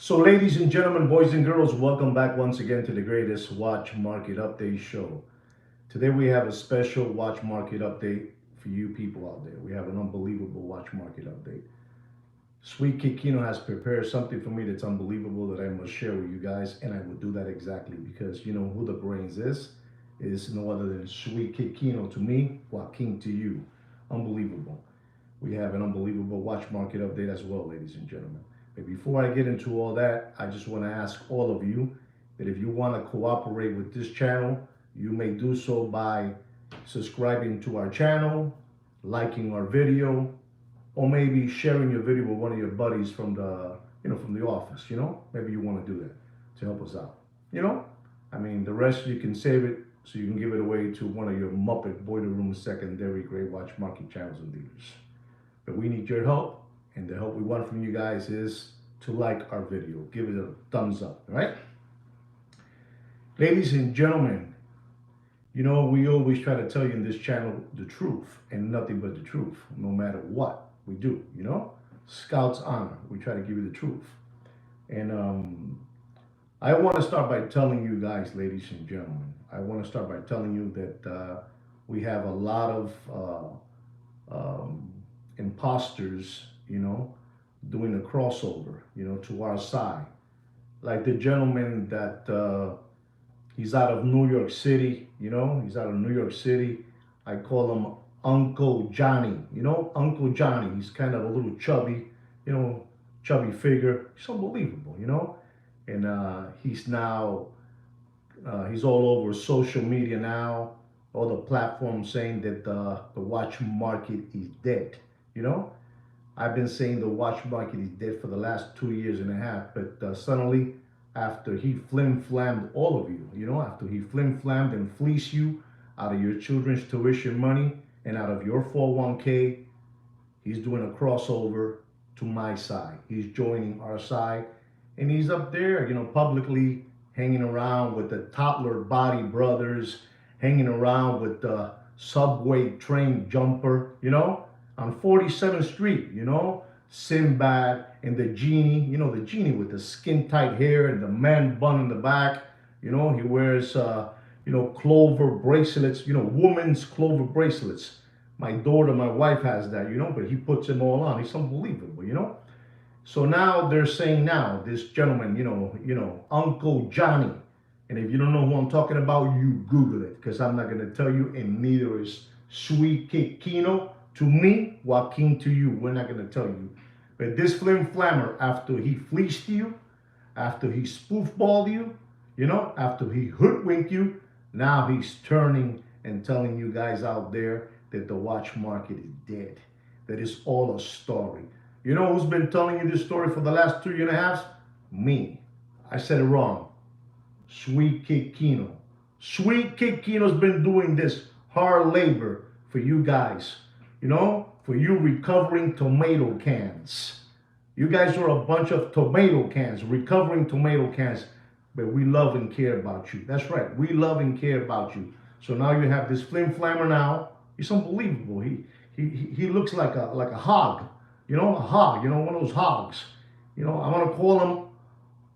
So, ladies and gentlemen, boys and girls, welcome back once again to the greatest watch market update show. Today, we have a special watch market update for you people out there. We have an unbelievable watch market update. Sweet Kikino has prepared something for me that's unbelievable that I must share with you guys, and I will do that exactly because you know who the brains is no other than Sweet Kikino to me, Joaquin to you. Unbelievable. We have an unbelievable watch market update as well, ladies and gentlemen. But before I get into all that, I just want to ask all of you that if you want to cooperate with this channel, you may do so by subscribing to our channel, liking our video, or maybe sharing your video with one of your buddies from the office. Maybe you want to do that to help us out. I mean, the rest you can save it so you can give it away to one of your Muppet Boiler Room secondary great watch market channels and dealers. But we need your help, and the help we want from you guys is to like our video. Give it a thumbs up, all right? Ladies and gentlemen, we always try to tell you in this channel the truth and nothing but the truth, no matter what we do, Scouts honor. We try to give you the truth. And I want to start by telling you guys, ladies and gentlemen, I want to start by telling you that we have a lot of imposters, doing a crossover, to our side. Like the gentleman that he's out of New York City, he's out of New York City. I call him Uncle Johnny, Uncle Johnny. He's kind of a little chubby, chubby figure. He's unbelievable, And he's now, he's all over social media now, all the platforms saying that the watch market is dead. I've been saying the watch market is dead for the last 2 years and a half, but suddenly, after he flim-flammed all of you, after he flim-flammed and fleeced you out of your children's tuition money and out of your 401k, he's doing a crossover to my side. He's joining our side, and he's up there, publicly hanging around with the toddler body brothers, hanging around with the subway train jumper, on 47th Street, Sinbad and the genie, the genie with the skin tight hair and the man bun in the back, he wears, clover bracelets, women's clover bracelets. My daughter, my wife has that, but he puts them all on. He's unbelievable, So now they're saying this gentleman, Uncle Johnny. And if you don't know who I'm talking about, you Google it, because I'm not going to tell you, and neither is Sweet Kikino to me, Joaquin to you. We're not going to tell you. But this flim-flammer, after he fleeced you, after he spoofballed you, after he hoodwinked you, now he's turning and telling you guys out there that the watch market is dead. That it's all a story. You know who's been telling you this story for the last 2 years and a half? Me. I said it wrong. Sweet Kikino. Sweet Kikino's been doing this hard labor for you guys. For you recovering tomato cans. You guys are a bunch of tomato cans, recovering tomato cans. But we love and care about you. That's right. We love and care about you. So now you have this flim-flammer now. He's unbelievable. He looks like a hog. A hog. One of those hogs. I want to call him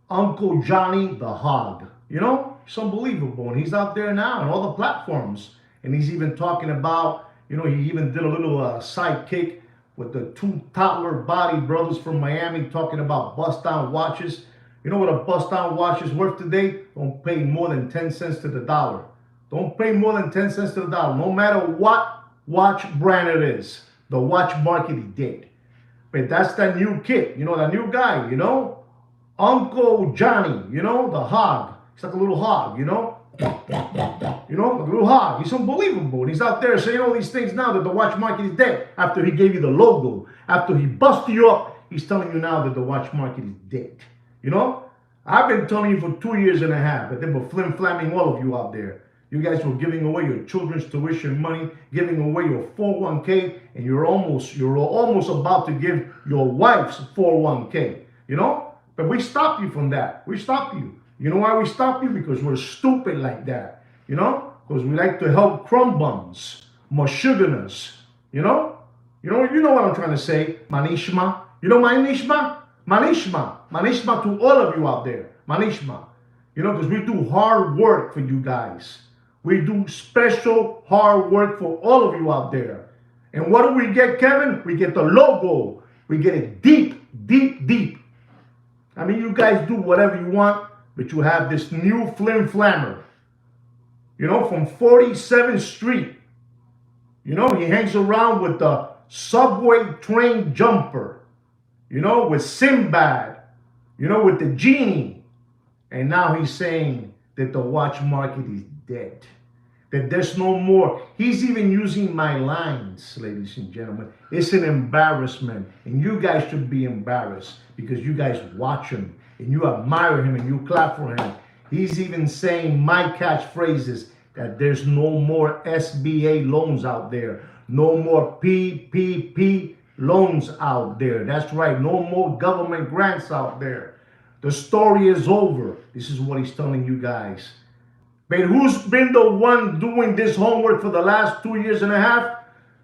Uncle Johnny the Hog. It's unbelievable. And he's out there now on all the platforms. And he's even talking about, he even did a little sidekick with the two toddler body brothers from Miami talking about bust-down watches. You know what a bust-down watch is worth today? Don't pay more than 10 cents to the dollar. Don't pay more than 10 cents to the dollar. No matter what watch brand it is, the watch market is dead. But that's that new kid, that new guy, Uncle Johnny, the hog. He's like a little hog, a little hog. He's unbelievable. And he's out there saying all these things now that the watch market is dead. After he gave you the logo, after he busted you up, he's telling you now that the watch market is dead. I've been telling you for 2 years and a half, but they were flim-flamming all of you out there. You guys were giving away your children's tuition money, giving away your 401k, and you're almost about to give your wife's 401k, But we stopped you from that. We stopped you. You know why we stopped you? Because we're stupid like that, Because we like to help crumb bums, mashuganas, You know what I'm trying to say, Manishma. You know my Nishma? Manishma. Manishma to all of you out there. Manishma. You know, because we do hard work for you guys. We do special hard work for all of you out there. And what do we get, Kevin? We get the logo. We get it deep, deep, deep. I mean, you guys do whatever you want, but you have this new flim flammer. You know, from 47th Street. You know, he hangs around with the subway train jumper. You know, with Sinbad. You know, with the genie. And now he's saying that the watch market is dead. That there's no more. He's even using my lines, ladies and gentlemen. It's an embarrassment. And you guys should be embarrassed because you guys watch him and you admire him and you clap for him. He's even saying my catchphrases that there's no more SBA loans out there. No more PPP loans out there. That's right. No more government grants out there. The story is over. This is what he's telling you guys. But who's been the one doing this homework for the last 2 years and a half?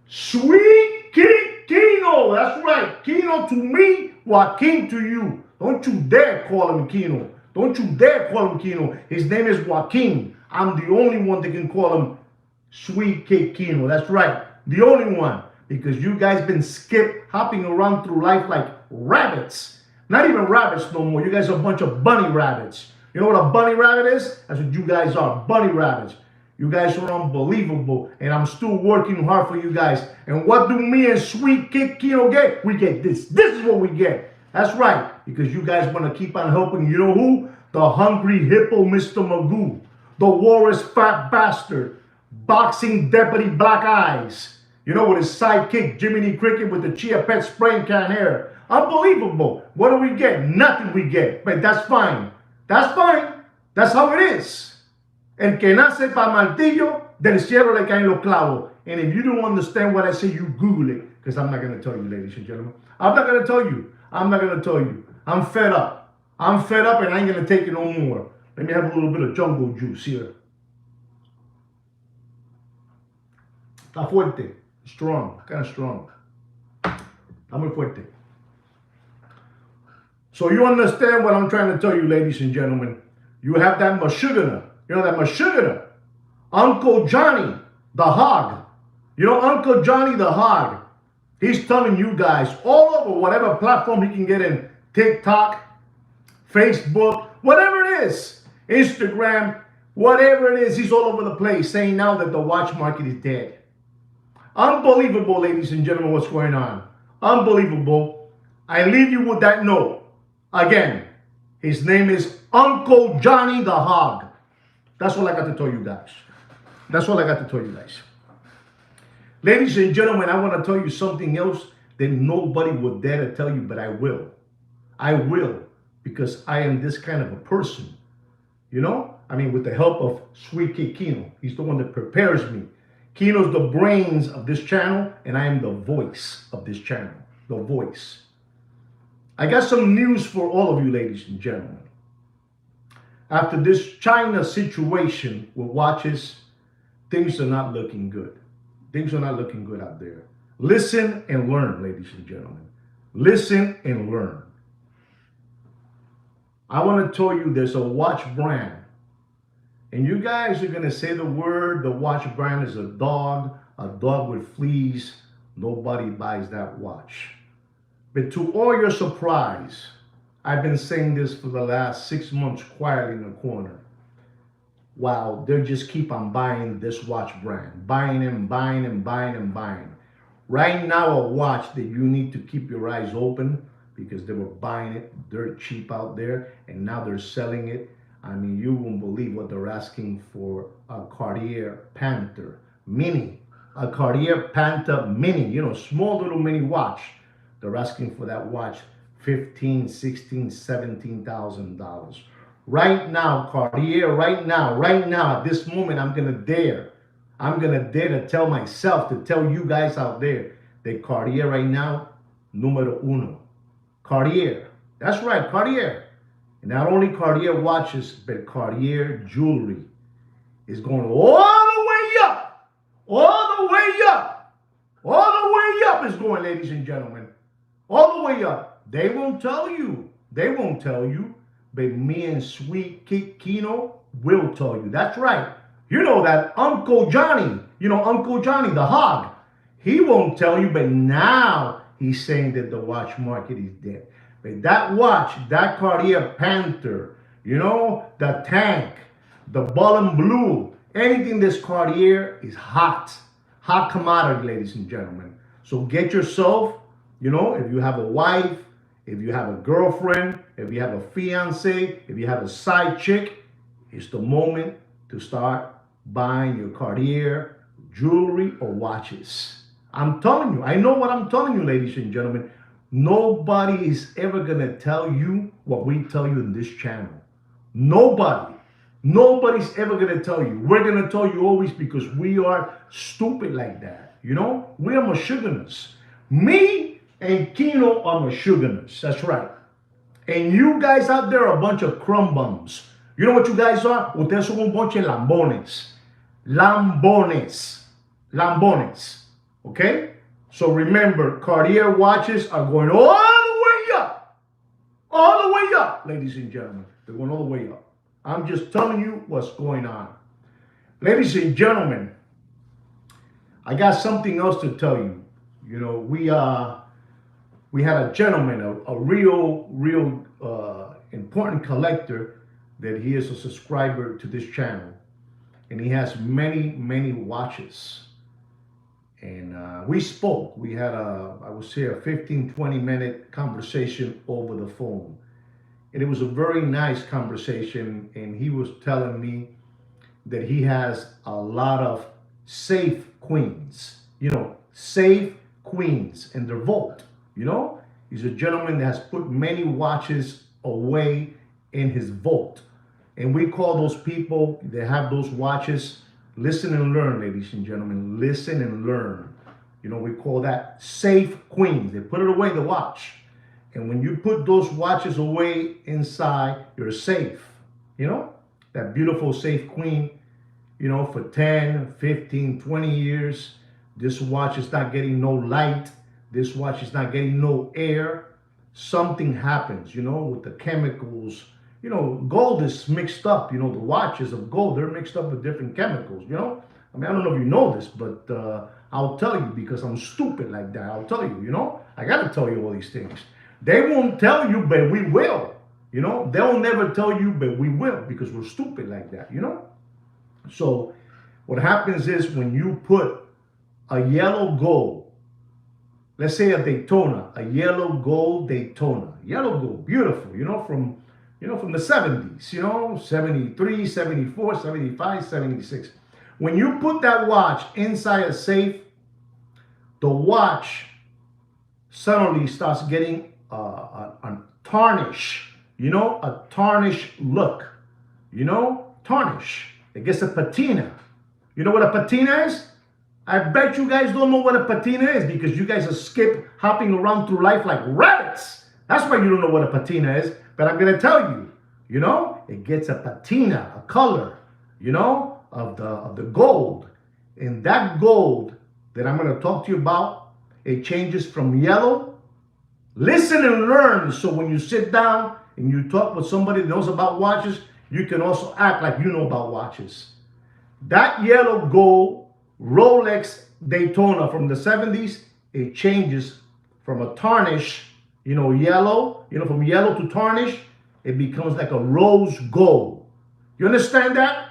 Sweet Kino. That's right. Kino to me, Joaquin to you. Don't you dare call him Kino. Don't you dare call him Kino. His name is Joaquin. I'm the only one that can call him Sweet Kino. That's right. The only one. Because you guys been hopping around through life like rabbits. Not even rabbits no more. You guys are a bunch of bunny rabbits. You know what a bunny rabbit is? That's what you guys are, bunny rabbits. You guys are unbelievable, and I'm still working hard for you guys. And what do me and Sweet Kino get? We get this. This is what we get. That's right, because you guys want to keep on helping. You know who? The hungry hippo, Mr. Magoo. The walrus fat bastard. Boxing deputy black eyes. You know, with his sidekick, Jiminy Cricket with the Chia Pet spraying can hair. Unbelievable. What do we get? Nothing we get, but that's fine. That's fine. That's how it is. El que nace pa martillo, del cielo le caen los clavos. And if you don't understand what I say, you Google it. Because I'm not going to tell you, ladies and gentlemen. I'm not going to tell you. I'm not going to tell you. I'm fed up. I'm fed up and I ain't going to take it no more. Let me have a little bit of jungle juice here. Está fuerte. Strong. Kind of strong. Está muy fuerte. So you understand what I'm trying to tell you, ladies and gentlemen. You have that Meshuggah. You know that Meshuggah. Uncle Johnny, the hog. You know Uncle Johnny, the hog. He's telling you guys all over whatever platform he can get in. TikTok, Facebook, whatever it is. Instagram, whatever it is. He's all over the place saying now that the watch market is dead. Unbelievable, ladies and gentlemen, what's going on. Unbelievable. I leave you with that note. Again, his name is Uncle Johnny the Hog. That's all I got to tell you guys. That's all I got to tell you guys. Ladies and gentlemen, I want to tell you something else that nobody would dare to tell you, but I will. I will, because I am this kind of a person. You know? I mean, with the help of Sweet Kid Kino. He's the one that prepares me. Kino's the brains of this channel, and I am the voice of this channel. The voice. I got some news for all of you, ladies and gentlemen. After this Chyna situation with watches, things are not looking good. Things are not looking good out there. Listen and learn, ladies and gentlemen. Listen and learn. I want to tell you there's a watch brand. And you guys are going to say the word, the watch brand is a dog with fleas. Nobody buys that watch. But to all your surprise, I've been saying this for the last 6 months quietly in the corner. Wow, they just keep on buying this watch brand. Buying and buying and buying and buying. Right now, a watch that you need to keep your eyes open because they were buying it dirt cheap out there and now they're selling it. I mean, you won't believe what they're asking for a Cartier Panther Mini. A Cartier Panther Mini, you know, small little mini watch. They're asking for that watch $15,000, $16,000, $17,000. Right now, Cartier, right now, at this moment, I'm going to dare to tell myself, to tell you guys out there that Cartier right now, numero uno. Cartier. That's right, Cartier. And not only Cartier watches, but Cartier jewelry is going all the way up. All the way up. All the way up is going, ladies and gentlemen. All the way up. They won't tell you. They won't tell you. But me and Sweet Kino will tell you. That's right. You know that Uncle Johnny, Uncle Johnny, the hog, he won't tell you, but now he's saying that the watch market is dead. But that watch, that Cartier Panther, the tank, the ball blue, anything that's Cartier is hot. Hot commodity, ladies and gentlemen. So get yourself, if you have a wife, if you have a girlfriend, if you have a fiance, if you have a side chick, it's the moment to start buying your Cartier jewelry or watches. I'm telling you, I know what I'm telling you, ladies and gentlemen. Nobody is ever going to tell you what we tell you in this channel. Nobody. Nobody's ever going to tell you. We're going to tell you always because we are stupid like that. We are Michiganers. Me and Kino are Michiganers. That's right. And you guys out there are a bunch of crumb bums. You know what you guys are? Ustedes son un bunch de lambones. Lambones. Lambones. Okay? So remember, Cartier watches are going all the way up. All the way up, ladies and gentlemen. They're going all the way up. I'm just telling you what's going on. Ladies and gentlemen, I got something else to tell you. We had a gentleman, a real important collector, that he is a subscriber to this channel. And he has many watches. And we spoke. We had I would say a 15-20 minute conversation over the phone. And it was a very nice conversation. And he was telling me that he has a lot of safe queens, safe queens in their vault. He's a gentleman that has put many watches away in his vault. And we call those people that have those watches, listen and learn, ladies and gentlemen. Listen and learn. We call that safe queens. They put it away, the watch. And when you put those watches away inside, you're safe. That beautiful safe queen, for 10, 15, 20 years, this watch is not getting no light. This watch is not getting no air. Something happens, with the chemicals. Gold is mixed up. The watches of gold, they're mixed up with different chemicals, I don't know if you know this, but I'll tell you because I'm stupid like that. I'll tell you, I got to tell you all these things. They won't tell you, but we will. They'll never tell you, but we will because we're stupid like that, So what happens is when you put a yellow gold, let's say a Daytona, a yellow gold Daytona, yellow gold, beautiful, from the 70s, 73, 74, 75, 76. When you put that watch inside a safe, the watch suddenly starts getting a tarnish, a tarnish look, tarnish. It gets a patina. You know what a patina is? I bet you guys don't know what a patina is because you guys are hopping around through life like rabbits. That's why you don't know what a patina is. But I'm going to tell you, it gets a patina, a color, of the gold. And that gold that I'm going to talk to you about, it changes from yellow. Listen and learn. So when you sit down and you talk with somebody that knows about watches, you can also act like you know about watches. That yellow gold Rolex Daytona from the 70s, it changes from a tarnish, yellow, from yellow to tarnish, it becomes like a rose gold. You understand that?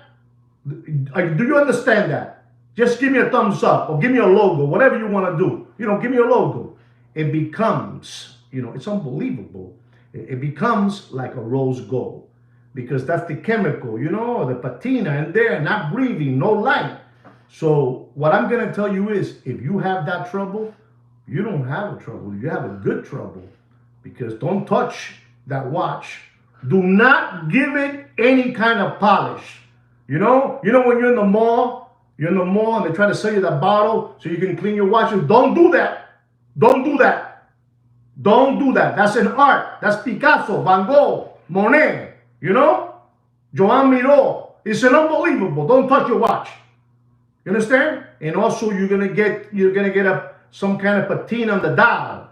Do you understand that? Just give me a thumbs up or give me a logo, whatever you want to do. Give me a logo. It becomes, it's unbelievable. It becomes like a rose gold because that's the chemical, the patina in there, not breathing, no light. So what I'm going to tell you is if you have that trouble, you don't have a trouble. You have a good trouble because don't touch that watch. Do not give it any kind of polish. When you're in the mall, and they try to sell you the bottle so you can clean your watches. Don't do that. Don't do that. Don't do that. That's an art. That's Picasso, Van Gogh, Monet, Joan Miró. It's an unbelievable. Don't touch your watch. You understand? And also you're gonna get some kind of patina on the dial.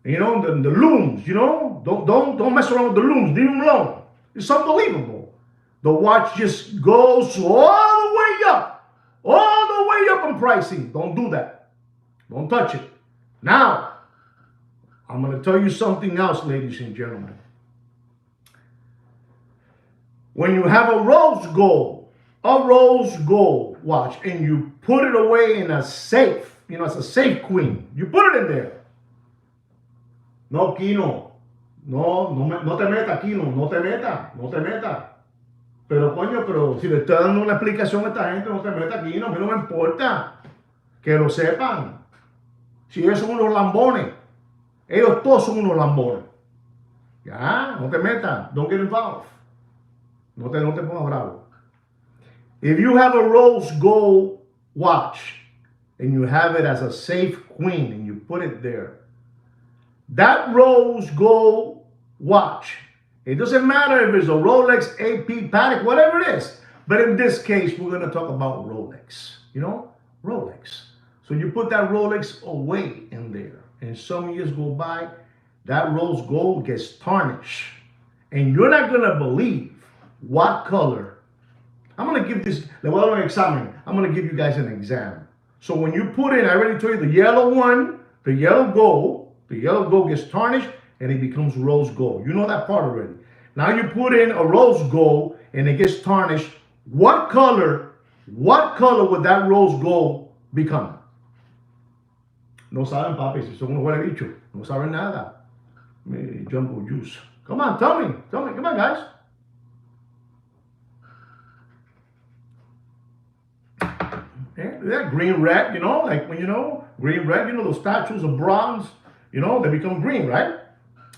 You know, the looms, you know, don't mess around with the looms, leave them alone. It's unbelievable. The watch just goes all the way up in pricing. Don't do that. Don't touch it. Now, I'm going to tell you something else, ladies and gentlemen. When you have a rose gold watch, and you put it away in a safe, you know, it's a safe queen. You put it in there. No, Kino. No te meta, Kino. No te meta. Pero, coño, pero si le estoy dando una explicación a esta gente, no te meta, Kino. A mí no me importa. Que lo sepan. Si ellos son unos lambones. Ellos todos son unos lambones. Ya, no te metas. Don't get involved. No te pongas bravo. If you have a rose gold watch and you have it as a safe queen and you put it there, that rose gold watch, it doesn't matter if it's a Rolex, AP, Patek, whatever it is. But in this case, we're going to talk about Rolex. You know, Rolex. So you put that Rolex away in there, and some years go by, that rose gold gets tarnished. And you're not going to believe what color. I'm going to give this, le voy a dar un examen. I'm going to give you guys an exam. So when you put in, I already told you the yellow one, the yellow gold gets tarnished and it becomes rose gold. You know that part already. Now you put in a rose gold and it gets tarnished. What color would that rose gold become? No saben, papi, si son unos huele bicho. No saben nada. Jumbo juice. Come on, tell me. Come on, guys. Yeah, green, red, you know, like when you know, green, red, you know, those statues of bronze, you know, they become green, right?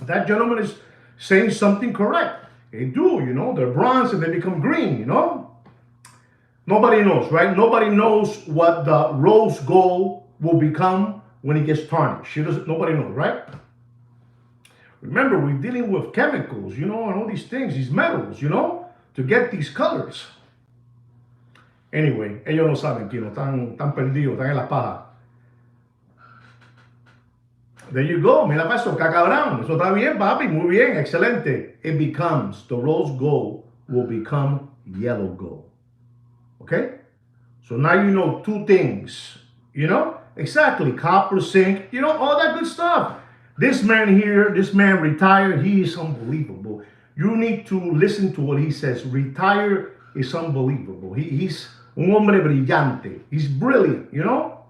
That gentleman is saying something correct. They do, you know, they're bronze and they become green, you know? Nobody knows, right? Nobody knows what the rose gold will become when it gets tarnished. Nobody knows, right? Remember, we're dealing with chemicals, you know, and all these things, these metals, you know, to get these colors. Anyway, ellos no saben, Kino, están perdidos, están en la paja. There you go, mira para eso, cacabrón. Eso está bien, papi, muy bien, excelente. It becomes, the rose gold will become yellow gold. Okay? So now you know two things, you know? Exactly, copper, zinc, you know, all that good stuff. This man here, this man retired, he is unbelievable. You need to listen to what he says. Retire is unbelievable. He's un hombre brillante. He's brilliant, you know?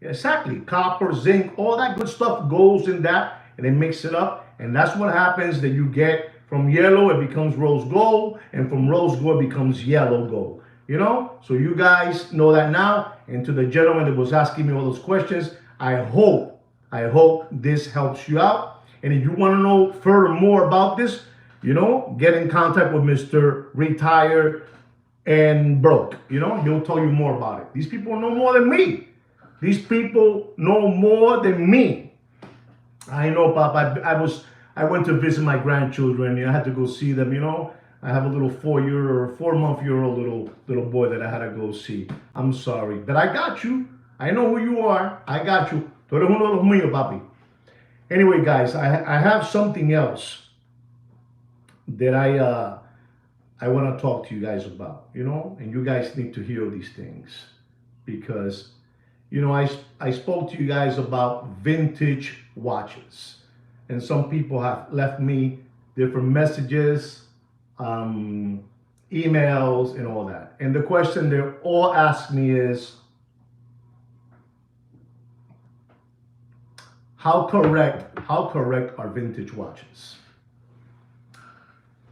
Exactly. Copper, zinc, all that good stuff goes in that, and they mix it up. And that's what happens that you get from yellow, it becomes rose gold, and from rose gold, it becomes yellow gold. You know? So you guys know that now. And to the gentleman that was asking me all those questions, I hope this helps you out. And if you want to know further more about this, you know, get in contact with Mr. Retired and Broke. You know, he'll tell you more about it. These people know more than me. These people know more than me. I know, Pop. I went to visit my grandchildren. You know, I had to go see them. You know, I have a little 4-month-year-old little boy that I had to go see. I'm sorry, but I got you. I know who you are. I got you. Tú eres uno de los míos, papi. Anyway, guys, I have something else that I want to talk to you guys about, you know, and you guys need to hear these things because, you know, I spoke to you guys about vintage watches, and some people have left me different messages, emails, and all that. And the question they all ask me is, how correct are vintage watches?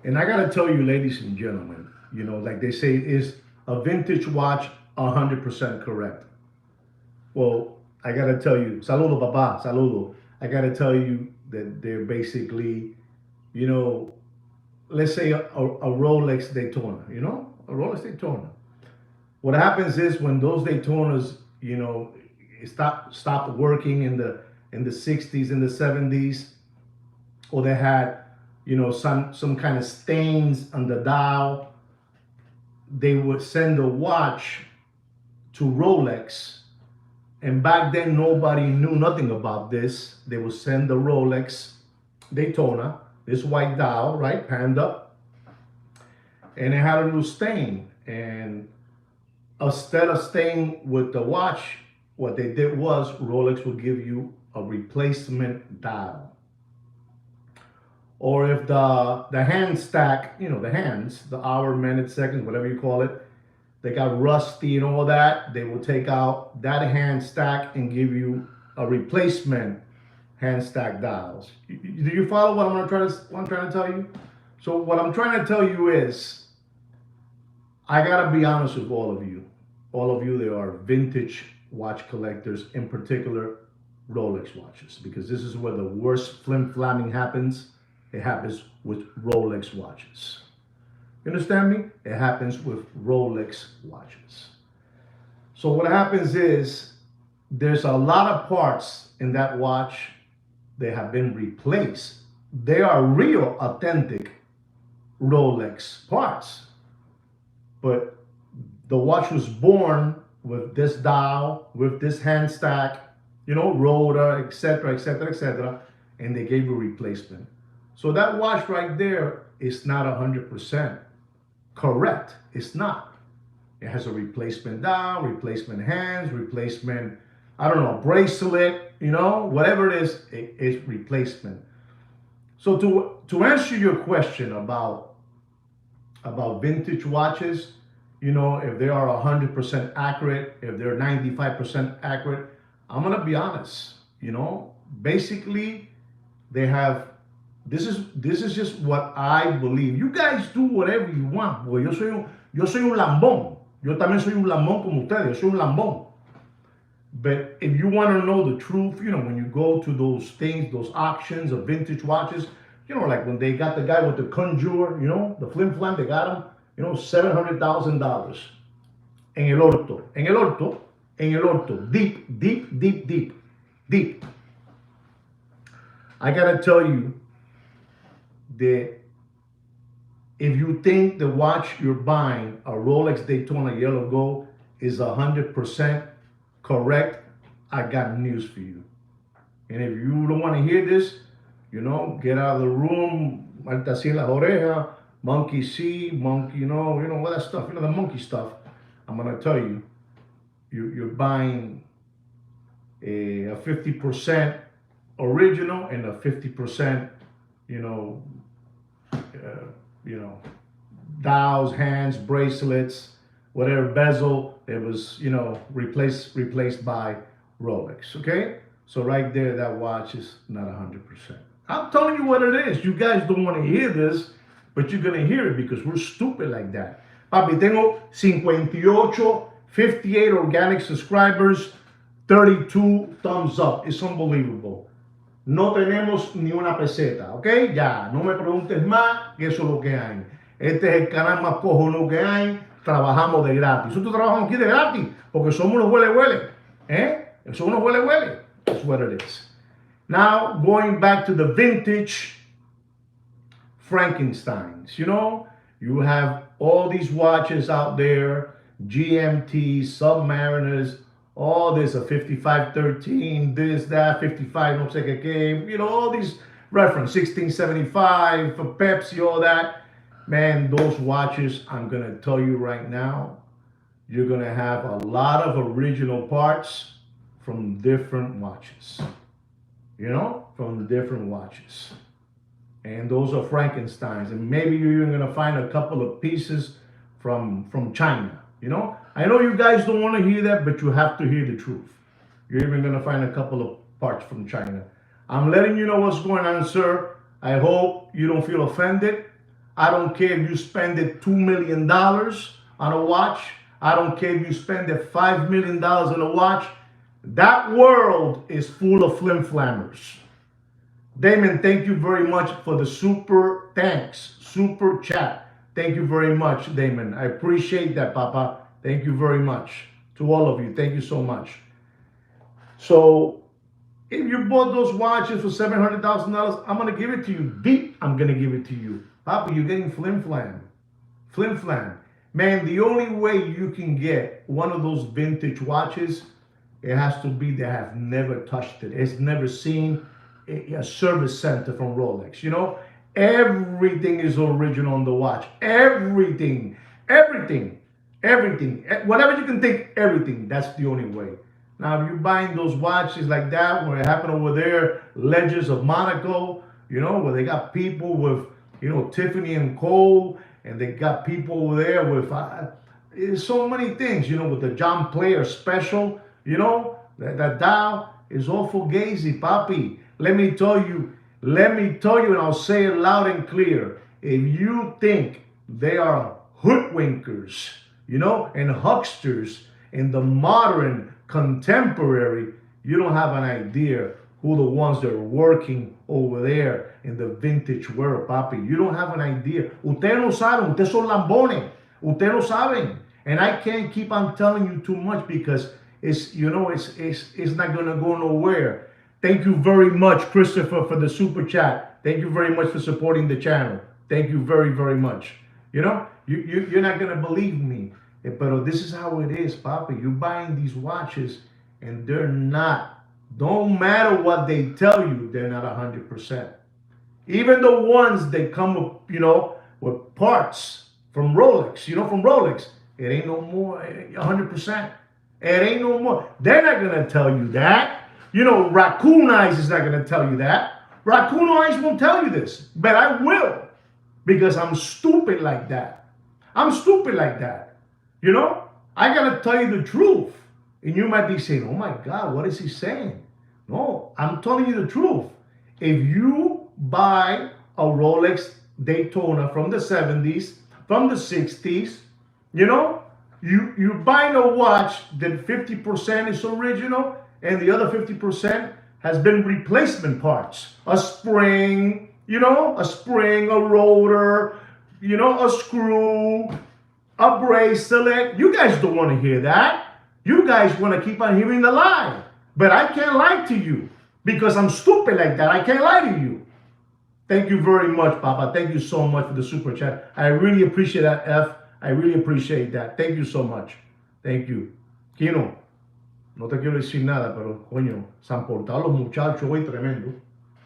And I gotta tell you, ladies and gentlemen, you know, like they say, is a vintage watch 100% correct? Well, I gotta tell you, saludo, papá, saludo. I gotta tell you that they're basically, you know, let's say a Rolex Daytona, you know, a Rolex Daytona. What happens is when those Daytonas, you know, stopped working in the 60s, in the 70s, or they had, you know, some kind of stains on the dial, they would send a watch to Rolex And back then, nobody knew nothing about this. They would send the Rolex Daytona, this white dial, right, panned up, and it had a little stain. And instead of staying with the watch, what they did was Rolex would give you a replacement dial. Or if the hand stack, the hands, the hour, minute, seconds, whatever you call it, they got rusty and all that, they will take out that hand stack and give you a replacement hand stack dials. Do you follow what I'm trying to tell you? So what I'm trying to tell you is, I gotta be honest with all of you. All of you that are vintage watch collectors, in particular Rolex watches, because this is where the worst flim flamming happens. It happens with Rolex watches. You understand me? It happens with Rolex watches. So what happens is there's a lot of parts in that watch that have been replaced. They are real, authentic Rolex parts. But the watch was born with this dial, with this hand stack, rotor, etc., etc., etc., and they gave you a replacement. So that watch right there is not 100% correct. It's not. It has a replacement dial, replacement hands, replacement, I don't know, bracelet, whatever it is, it's replacement. So to answer your question about vintage watches, if they are 100% accurate, if they're 95% accurate, I'm gonna be honest. Basically, they have. This is just what I believe. You guys do whatever you want, porque yo soy un lambón. Yo también soy un lambón como ustedes. Yo soy un lambón. But if you want to know the truth, when you go to those things, those auctions of vintage watches, like when they got the guy with the conjure, the flim flam, they got him, $700,000 en el orto, deep. I gotta tell you that if you think the watch you're buying, a Rolex Daytona Yellow Gold, is 100% correct, I got news for you. And if you don't want to hear this, get out of the room, malta así las orejas, monkey see, monkey, all that stuff, the monkey stuff. I'm gonna tell you, you're buying a 50% original and a 50%, dials, hands, bracelets, whatever, bezel, it was, replaced by Rolex. Okay, so right there, that watch is not 100%. I'm telling you what it is. You guys don't want to hear this, but you're gonna hear it because we're stupid like that. Papi, tengo 58 organic subscribers, 32 thumbs up. It's unbelievable. No tenemos ni una peseta, ¿ok? Ya, no me preguntes más, que eso es lo que hay. Este es el canal más cojonudo que hay. Trabajamos de gratis. Nosotros trabajamos aquí de gratis porque somos unos huele. Somos unos huele. That's what it is. Now, going back to the vintage Frankensteins. You have all these watches out there, GMT, Submariners, all this, a 5513, this, that, 55, no sé qué, all these reference, 1675, for Pepsi, all that. Man, those watches, I'm going to tell you right now, you're going to have a lot of original parts from different watches. From different watches. And those are Frankensteins. And maybe you're even going to find a couple of pieces from Chyna. I know you guys don't want to hear that, but you have to hear the truth. You're even going to find a couple of parts from Chyna. I'm letting you know what's going on, sir. I hope you don't feel offended. I don't care if you spend $2 million on a watch. I don't care if you spend $5 million on a watch. That world is full of flim flammers. Damon, thank you very much for the super chat. Thank you very much, Damon. I appreciate that, Papa. Thank you very much. To all of you, thank you so much. So, if you bought those watches for $700,000, I'm going to give it to you. Deep, I'm going to give it to you. Papa, you're getting flim flam. Man, the only way you can get one of those vintage watches It has to be they have never touched it. It's never seen a service center from Rolex. Everything is original on the watch. Everything, everything. Whatever you can think, everything. That's the only way. Now, if you're buying those watches like that, where it happened over there, Legends of Monaco, where they got people with, Tiffany and Cole, and they got people over there with so many things, with the John Player special, that dial is awful gazy, papi. Let me tell you, and I'll say it loud and clear. If you think they are hoodwinkers, and hucksters in the modern contemporary, you don't have an idea who the ones that are working over there in the vintage world, papi. You don't have an idea. Ustedes no saben. Ustedes son lambones. Ustedes no saben. And I can't keep on telling you too much because it's not gonna go nowhere. Thank you very much, Christopher, for the super chat. Thank you very much for supporting the channel. Thank you very, very much. You're not gonna believe me, but this is how it is, papi. You're buying these watches, and they're not. Don't matter what they tell you, they're not 100%. Even the ones that come with parts from Rolex, from Rolex, it ain't no more 100%. It ain't no more. They're not gonna tell you that. Raccoon Eyes is not gonna tell you that. Raccoon Eyes won't tell you this, but I will, because I'm stupid like that. I'm stupid like that. I gotta tell you the truth. And you might be saying, oh my God, what is he saying? No, I'm telling you the truth. If you buy a Rolex Daytona from the 70s, from the 60s, you're buying a watch that 50% is original and the other 50% has been replacement parts. A spring, a rotor, a screw, a bracelet. You guys don't want to hear that. You guys want to keep on hearing the lie. But I can't lie to you because I'm stupid like that. I can't lie to you. Thank you very much, Papa. Thank you so much for the super chat. I really appreciate that, F. I really appreciate that. Thank you so much. Thank you. Kino, no te quiero decir nada, pero coño, se han portado los muchachos hoy tremendo.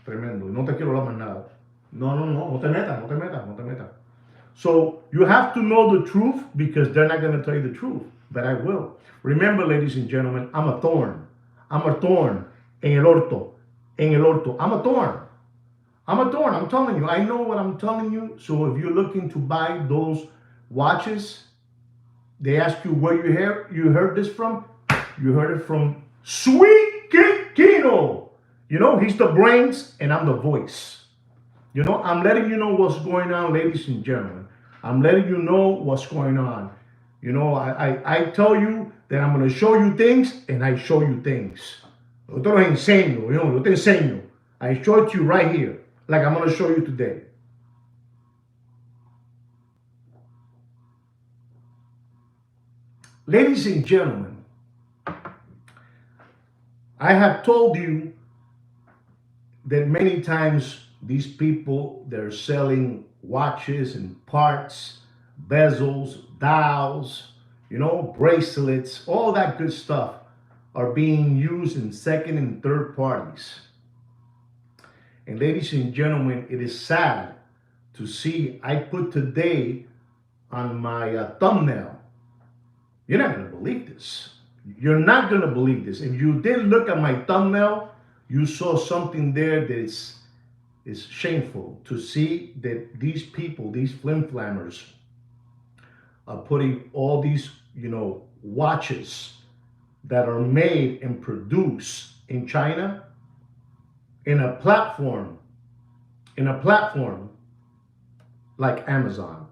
Tremendo. No te quiero hablar más nada. No te metas. So you have to know the truth because they're not going to tell you the truth. But I will. Remember, ladies and gentlemen, I'm a thorn. I'm a thorn en el orto. I'm a thorn. I'm telling you. I know what I'm telling you. So if you're looking to buy those watches, they ask you where you heard this from. You heard it from Sweet Kino. He's the brains and I'm the voice. I'm letting you know what's going on, ladies and gentlemen. I'm letting you know what's going on. I tell you that I'm going to show you things, and I show you things. Yo te lo enseño, yo te enseño. I show it to you right here, like I'm going to show you today. Ladies and gentlemen, I have told you that many times these people, they're selling watches and parts, bezels, dials, bracelets, all that good stuff are being used in second and third parties. And ladies and gentlemen, it is sad to see I put today on my thumbnail. You're not going to believe this. You're not going to believe this. If you did look at my thumbnail, you saw something there that is shameful to see that these people, these flim-flammers, are putting all these, watches that are made and produced in China in a platform like Amazon.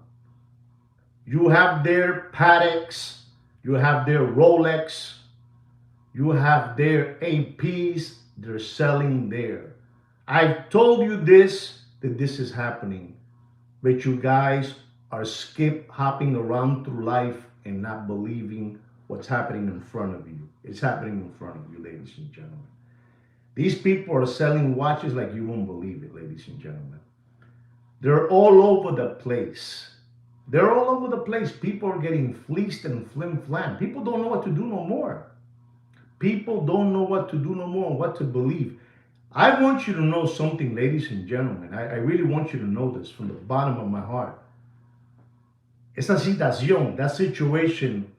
You have their Pateks, you have their Rolex, you have their APs, they're selling there. I've told you that this is happening, but you guys are hopping around through life and not believing what's happening in front of you. It's happening in front of you, ladies and gentlemen. These people are selling watches like you won't believe it, ladies and gentlemen. They're all over the place. They're all over the place. People are getting fleeced and flim-flam. People don't know what to do no more. People don't know what to do no more and what to believe. I want you to know something, ladies and gentlemen. I really want you to know this from the bottom of my heart. Esa situación, that situation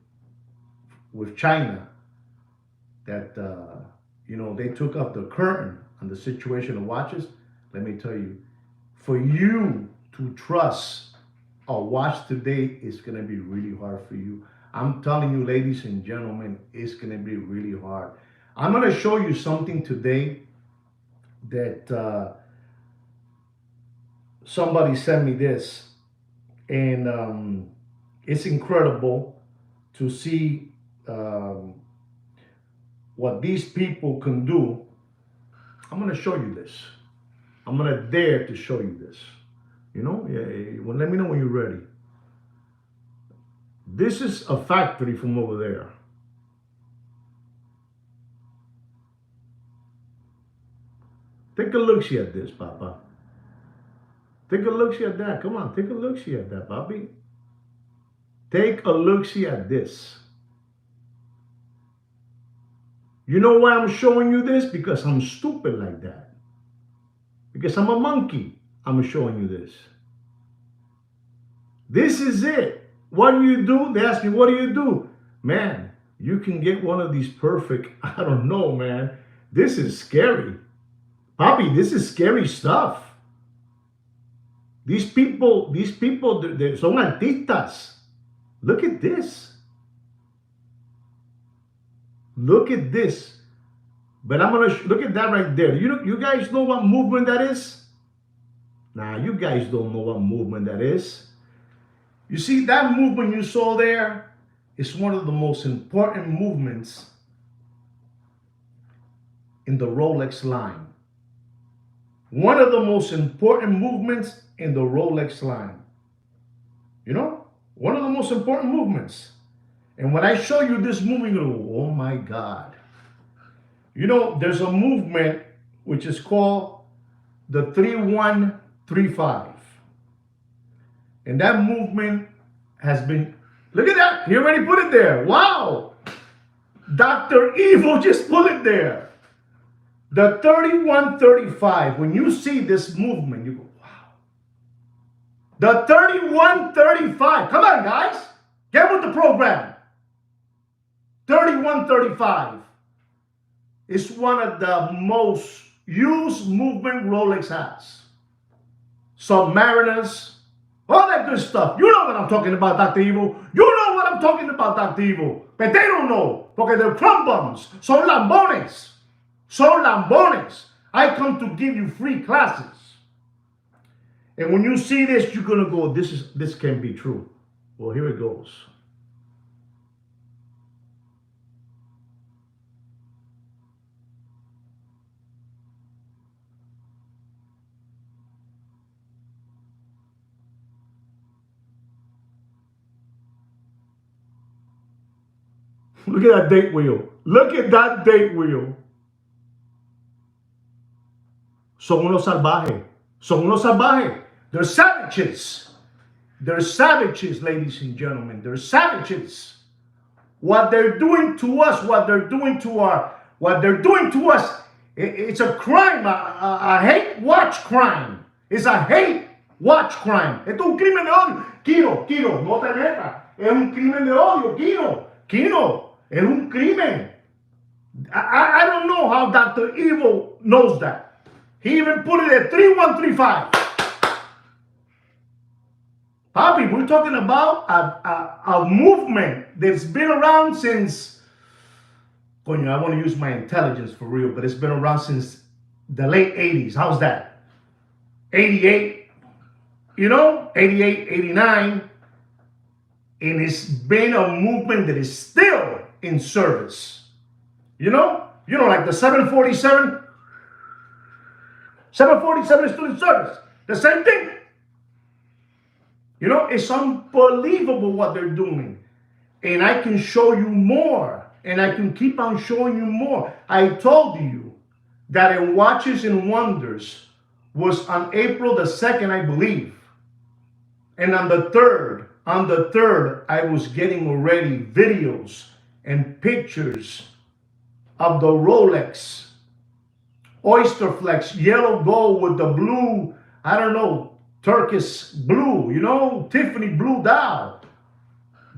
with China, that they took up the curtain on the situation of watches. Let me tell you, for you to trust a watch today is going to be really hard for you. I'm telling you, ladies and gentlemen, it's going to be really hard. I'm going to show you something today that somebody sent me this, and it's incredible to see what these people can do. I'm going to show you this. I'm going to dare to show you this. Well, let me know when you're ready. This is a factory from over there. Take a look-see at this, Papa. Take a look-see at that. Come on, take a look-see at that, Papi. Take a look-see at this. You know why I'm showing you this? Because I'm stupid like that. Because I'm a monkey, I'm showing you this. This is it. What do you do? They ask me, what do you do? Man, you can get one of these perfect, I don't know, man. This is scary. Papi, this is scary stuff. These people, they son artistas. Look at this. Look at this. But I'm going to look at that right there. You guys know what movement that is? Nah, you guys don't know what movement that is. You see, that movement you saw there is one of the most important movements in the Rolex line. One of the most important movements in the Rolex line. One of the most important movements. And when I show you this movement, you go, oh my God. There's a movement which is called the 3135. And that movement has been, look at that, he already put it there. Wow. Dr. Evil just put it there. The 3135, when you see this movement, you go, wow. The 3135, come on guys, get with the program. 3135 is one of the most used movement Rolex has. Submariners, all that good stuff. You know what I'm talking about, Dr. Evil. You know what I'm talking about, Dr. Evil. But they don't know, porque they're crumb bums. Son lambones. Son lambones. I come to give you free classes. And when you see this, you're going to go, this can't be true. Well, here it goes. Look at that date wheel. Look at that date wheel. Son unos salvajes. Son unos salvajes. They're savages. They're savages, ladies and gentlemen. They're savages. What they're doing to us, what they're doing to us, it's a crime, a hate watch crime. It's a hate watch crime. Esto es un crimen de odio. Kino, no te metas. Es un crimen de odio, Kino. Es un crimen. I don't know how Dr. Evil knows that. He even put it at 3135. Papi, we're talking about a movement that's been around since, I want to use my intelligence for real, but it's been around since the late 80s. How's that? 88, 88, 89. And it's been a movement that is still in service. Like the 747. 747 is still in service. The same thing. It's unbelievable what they're doing. And I can show you more. And I can keep on showing you more. I told you that in Watches and Wonders was on April the 2nd, I believe. And on the 3rd, I was getting already videos and pictures of the Rolex Oyster Flex yellow gold with the blue, I don't know, turquoise blue, you know, Tiffany blue dial.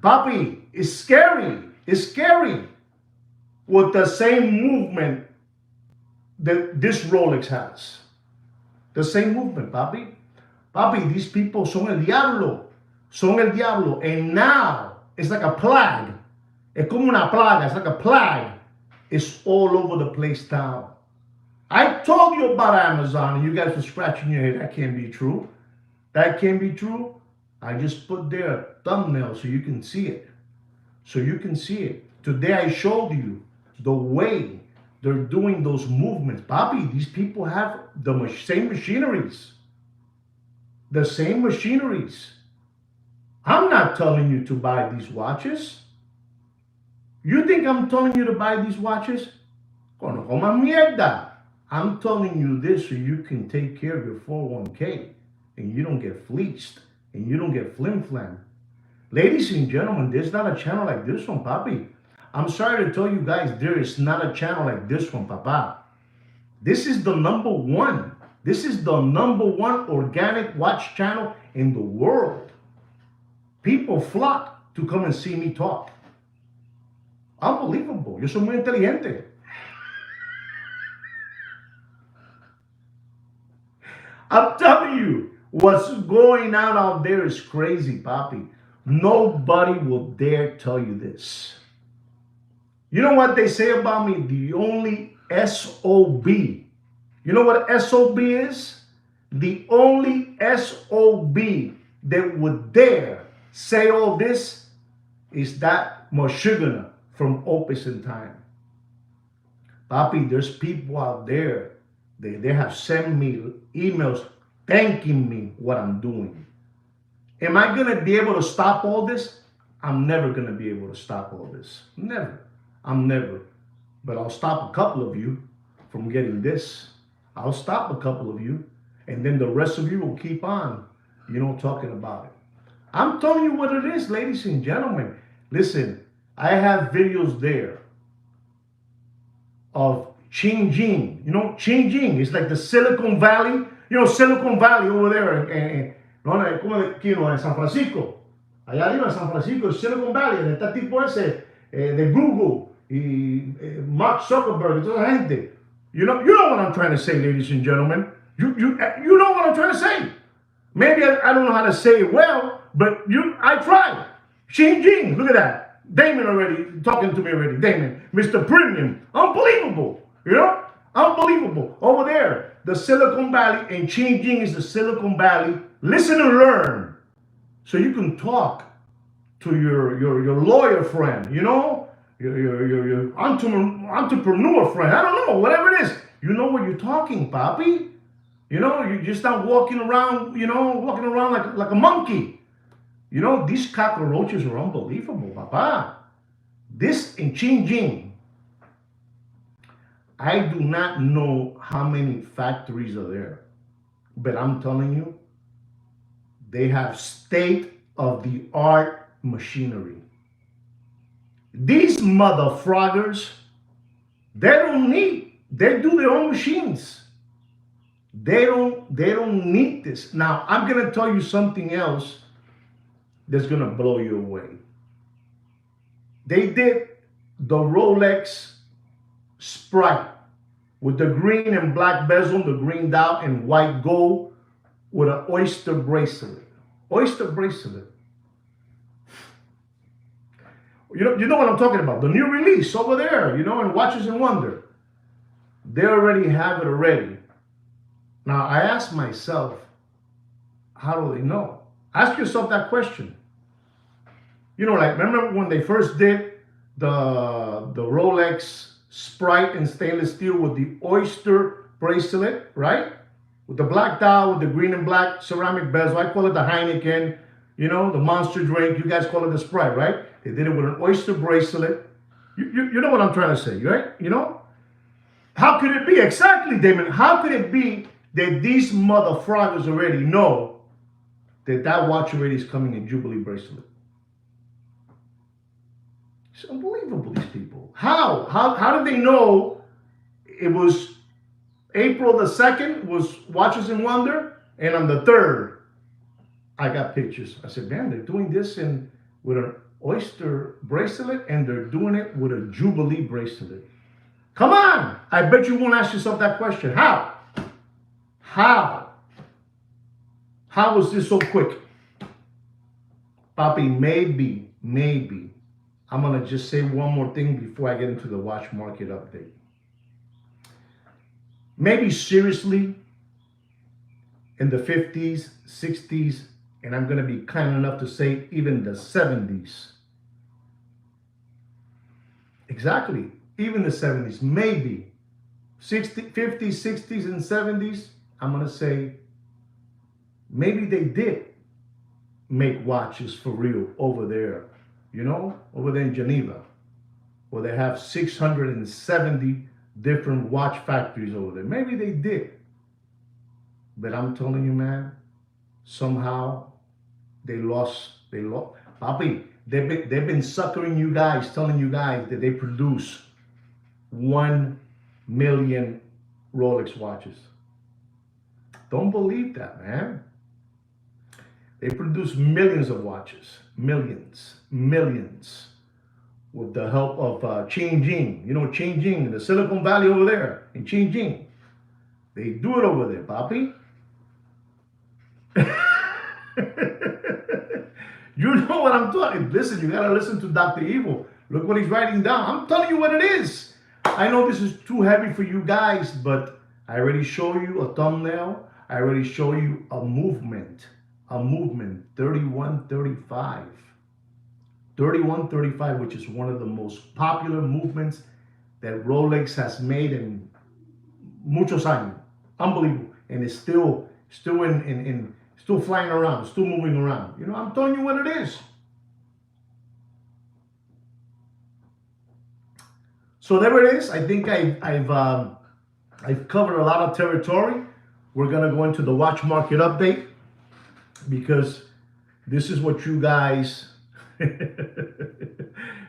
Papi, it's scary. It's scary with the same movement that this Rolex has. The same movement, papi. Papi, these people son el diablo. Son el diablo. And now, it's like a plague. Es como una plaga. It's like a plague. It's all over the place now. I told you about Amazon, and you guys were scratching your head. That can't be true. That can't be true. I just put there a thumbnail so you can see it. So you can see it. Today I showed you the way they're doing those movements. Papi, these people have the same machineries. The same machineries. I'm not telling you to buy these watches. You think I'm telling you to buy these watches? Cono coma mierda. I'm telling you this so you can take care of your 401k and you don't get fleeced and you don't get flim-flam. Ladies and gentlemen, there's not a channel like this one, papi. I'm sorry to tell you guys, there is not a channel like this one, papa. This is the number one. This is the number one organic watch channel in the world. People flock to come and see me talk. Unbelievable. Yo soy muy inteligente. I'm telling you, what's going on out there is crazy, papi. Nobody will dare tell you this. You know what they say about me? The only SOB. You know what SOB is? The only SOB that would dare say all this is that Moshugana from Opus in Time. Papi, there's people out there, they have sent me emails thanking me what I'm doing. Am I going to be able to stop all this? I'm never going to be able to stop all this. Never. I'm never. But I'll stop a couple of you from getting this. I'll stop a couple of you. And then the rest of you will keep on, talking about it. I'm telling you what it is, ladies and gentlemen. Listen, I have videos there of Xinjiang. Xinjiang is like the Silicon Valley. Silicon Valley over there en San Francisco. Allá arriba en San Francisco, Silicon Valley, donde está tipo ese de Google y Mark Zuckerberg y toda esa gente. You know what I'm trying to say, ladies and gentlemen. You know what I'm trying to say. Maybe I don't know how to say it well, but I tried. Xinjiang, look at that. Damon already talking to me already. Damon, Mr. Premium, unbelievable. Unbelievable. Over there, the Silicon Valley, and Xinjiang is the Silicon Valley. Listen and learn, so you can talk to your lawyer friend, your entrepreneur friend. I don't know, whatever it is. You know what you're talking, papi. You just not walking around, like a monkey. These cockroaches are unbelievable, papa. This in Xinjiang, I do not know how many factories are there, but I'm telling you, they have state-of-the-art machinery. These motherfroggers, they do their own machines. They don't need this. Now, I'm going to tell you something else that's going to blow you away. They did the Rolex Sprite with the green and black bezel, the green dial, and white gold with an oyster bracelet. Oyster bracelet. You know what I'm talking about. The new release over there, in Watches and Wonder. They already have it already. Now, I ask myself, how do they know? Ask yourself that question. Remember when they first did the Rolex Sprite in stainless steel with the oyster bracelet, right? With the black dial, with the green and black ceramic bezel. I call it the Heineken, the monster drink. You guys call it the Sprite, right? They did it with an oyster bracelet. You know what I'm trying to say, right? How could it be? Exactly, Damon. How could it be that these motherfroggers already know that watch already is coming in Jubilee bracelet? It's unbelievable, these people. How did they know it was April the 2nd was Watches and Wonder, and on the 3rd, I got pictures. I said, man, they're doing this with an oyster bracelet, and they're doing it with a Jubilee bracelet. Come on! I bet you won't ask yourself that question. How? How? How was this so quick? Papi, maybe. I'm going to just say one more thing before I get into the watch market update. Maybe seriously, in the 50s, 60s, and I'm going to be kind enough to say even the 70s. Exactly. Even the 70s, maybe. 50s, 60s, and 70s, I'm going to say maybe they did make watches for real over there, over there in Geneva, where they have 670 different watch factories over there. Maybe they did. But I'm telling you, man, somehow they lost. Papi, they've been suckering you guys, telling you guys that they produce 1 million Rolex watches. Don't believe that, man. They produce millions of watches, millions, with the help of Changing. Changing, the Silicon Valley over there in Changing. They do it over there, papi. You know what I'm talking. Listen, you gotta listen to Dr. Evil. Look what he's writing down. I'm telling you what it is. I know this is too heavy for you guys, but I already show you a thumbnail. I already show you a movement. 3135. 3135, which is one of the most popular movements that Rolex has made in muchos años. Unbelievable. And it's still still flying around, still moving around. I'm telling you what it is. So there it is. I think I've covered a lot of territory. We're gonna go into the watch market update because this is what you guys.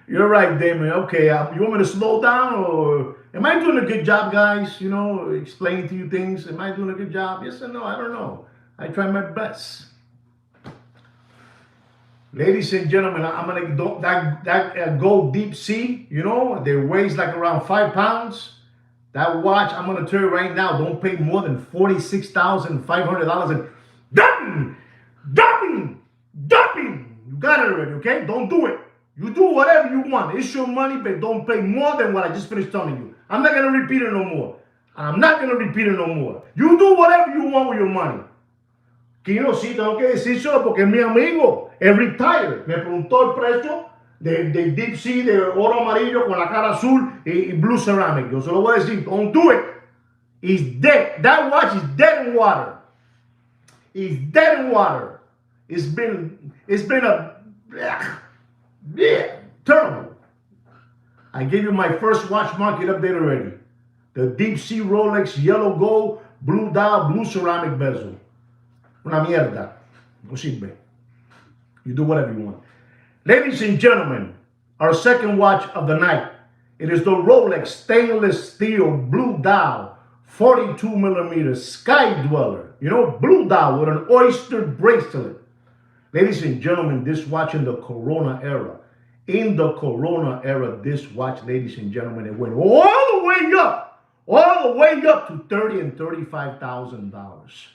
You're right, Damon. Okay, you want me to slow down, or am I doing a good job, guys? Explaining to you things. Am I doing a good job? Yes or no? I don't know. I try my best. Ladies and gentlemen, I'm gonna go that gold deep sea. They weighs like around 5 pounds. That watch, I'm gonna tell you right now, don't pay more than $46,500. And dumping. You got it already, okay? Don't do it. You do whatever you want. It's your money, but don't pay more than what I just finished telling you. I'm not gonna repeat it no more. You do whatever you want with your money. Kino, sí, tengo que decírselo porque es mi amigo. Es retired. Me preguntó el precio de Deep Sea, de oro amarillo con la cara azul y blue ceramic. Yo se lo voy a decir. Don't do it. He's dead. That watch is dead in water. It's dead in water. It's been terrible. I gave you my first watch market update already. The Deep Sea Rolex yellow gold, blue dial, blue ceramic bezel. Una mierda. No sirve. You do whatever you want. Ladies and gentlemen, our second watch of the night. It is the Rolex stainless steel blue dial, 42 millimeter Sky Dweller. Blue dial with an oyster bracelet. Ladies and gentlemen, this watch in the Corona era. In the Corona era, this watch, ladies and gentlemen, it went all the way up to $30,000 and $35,000.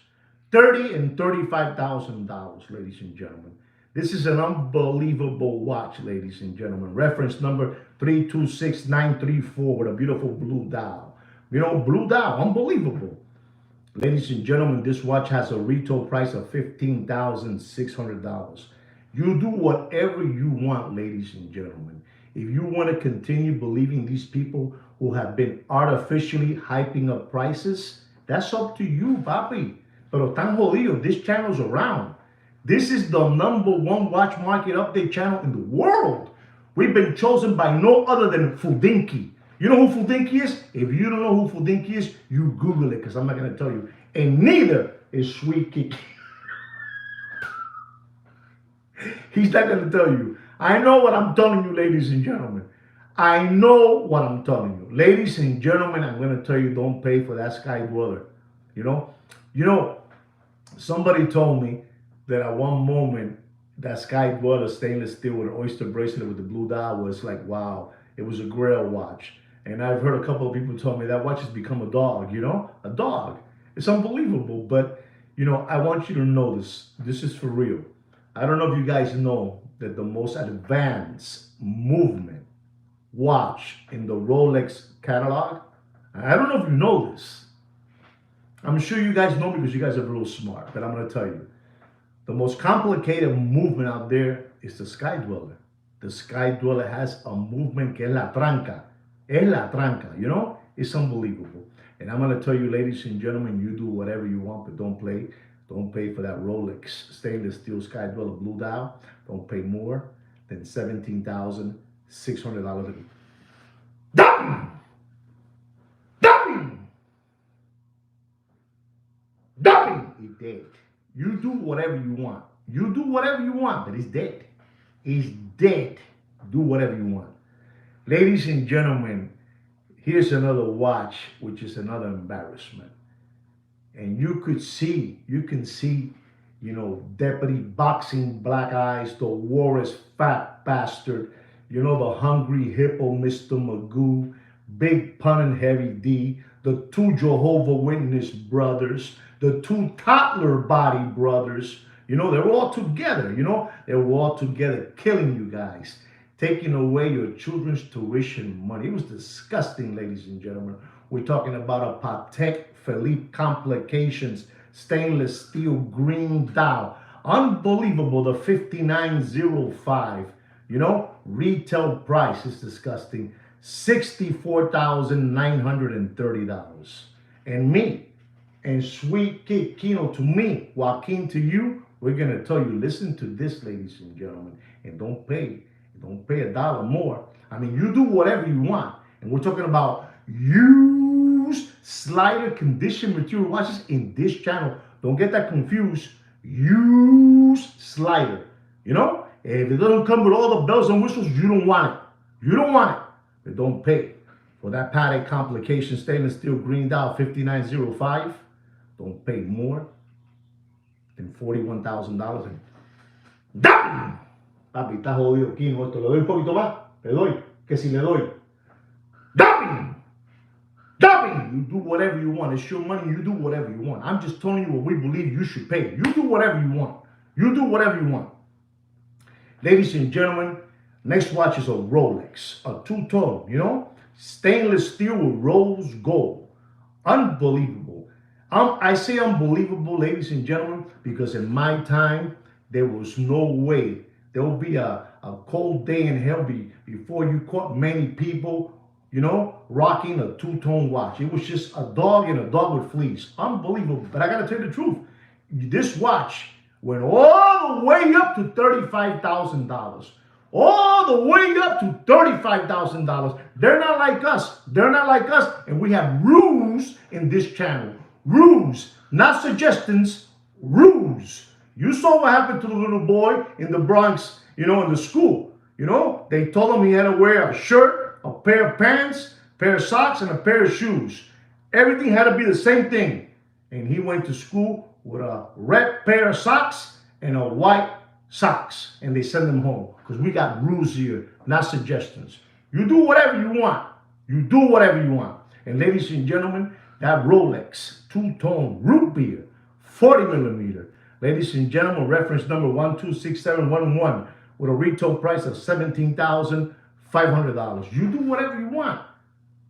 $30,000 and $35,000, ladies and gentlemen. This is an unbelievable watch, ladies and gentlemen. Reference number 326934 with a beautiful blue dial. Blue dial, unbelievable. Ladies and gentlemen, this watch has a retail price of $15,600. You do whatever you want, ladies and gentlemen. If you want to continue believing these people who have been artificially hyping up prices, that's up to you, papi. Pero tan jodido, this channel's around. This is the #1 watch market update channel in the world. We've been chosen by no other than Fudinki. You know who Fudinki is? If you don't know who Fudinki is, you Google it, because I'm not going to tell you. And neither is Sweet Kiki. He's not going to tell you. I know what I'm telling you, ladies and gentlemen. I know what I'm telling you. Ladies and gentlemen, I'm going to tell you, don't pay for that Sky Dweller. You know? You know, somebody told me that at one moment, that Sky Dweller stainless steel with an oyster bracelet with the blue dial was like, wow, it was a grail watch. And I've heard a couple of people tell me that watch has become a dog, a dog. It's unbelievable. But, I want you to know this. This is for real. I don't know if you guys know that the most advanced movement watch in the Rolex catalog, I don't know if you know this. I'm sure you guys know because you guys are real smart, but I'm going to tell you. The most complicated movement out there is the Sky Dweller. The Sky Dweller has a movement que es la tranca. Es la tranca, It's unbelievable. And I'm going to tell you, ladies and gentlemen, you do whatever you want, but don't pay for that Rolex stainless steel Sky Dweller blue dial. Don't pay more than $17,600. Dumb! Dumb! Dumb! It's dead. You do whatever you want. You do whatever you want, but it's dead. It's dead. Do whatever you want. Ladies and gentlemen, here's another watch, which is another embarrassment. And you can see, Deputy Boxing Black Eyes, the Warris Fat Bastard, the Hungry Hippo, Mr. Magoo, Big Pun and Heavy D, the two Jehovah Witness brothers, the two Toddler Body brothers, they're all together, they were all together killing you guys, taking away your children's tuition money. It was disgusting, ladies and gentlemen. We're talking about a Patek Philippe Complications stainless steel green dial. Unbelievable, the 5905, retail price is disgusting. $64,930. And me, and Sweet Kid Kino to me, Joaquin to you, we're going to tell you, listen to this, ladies and gentlemen, and don't pay a dollar more. I mean, you do whatever you want. And we're talking about used slider condition material watches in this channel. Don't get that confused. Used slider. If it doesn't come with all the bells and whistles, you don't want it. You don't want it. But don't pay for that Patek Complication stainless steel green dial 5905. Don't pay more than $41,000. ¡Dam! Papi, está jodido, Kino. Esto le doy un poquito más. Le doy. Que si le doy. ¡Dam! ¡Dam! You do whatever you want. It's your money. You do whatever you want. I'm just telling you what we believe you should pay. You do whatever you want. You do whatever you want. Ladies and gentlemen, next watch is a Rolex. A two-tone, stainless steel with rose gold. Unbelievable. I say unbelievable, ladies and gentlemen, because in my time, there was no way. There will be a cold day in hell before you caught many people, rocking a two-tone watch. It was just a dog and a dog with fleece. Unbelievable. But I got to tell you the truth. This watch went all the way up to $35,000. All the way up to $35,000. They're not like us. They're not like us. And we have rules in this channel. Rules, not suggestions, rules. You saw what happened to the little boy in the Bronx, in the school. They told him he had to wear a shirt, a pair of pants, a pair of socks, and a pair of shoes. Everything had to be the same thing. And he went to school with a red pair of socks and a white socks. And they sent him home because we got rules here, not suggestions. You do whatever you want. You do whatever you want. And ladies and gentlemen, that Rolex two-tone root beer, 40 millimeter. Ladies and gentlemen, reference number 126711 with a retail price of $17,500. You do whatever you want.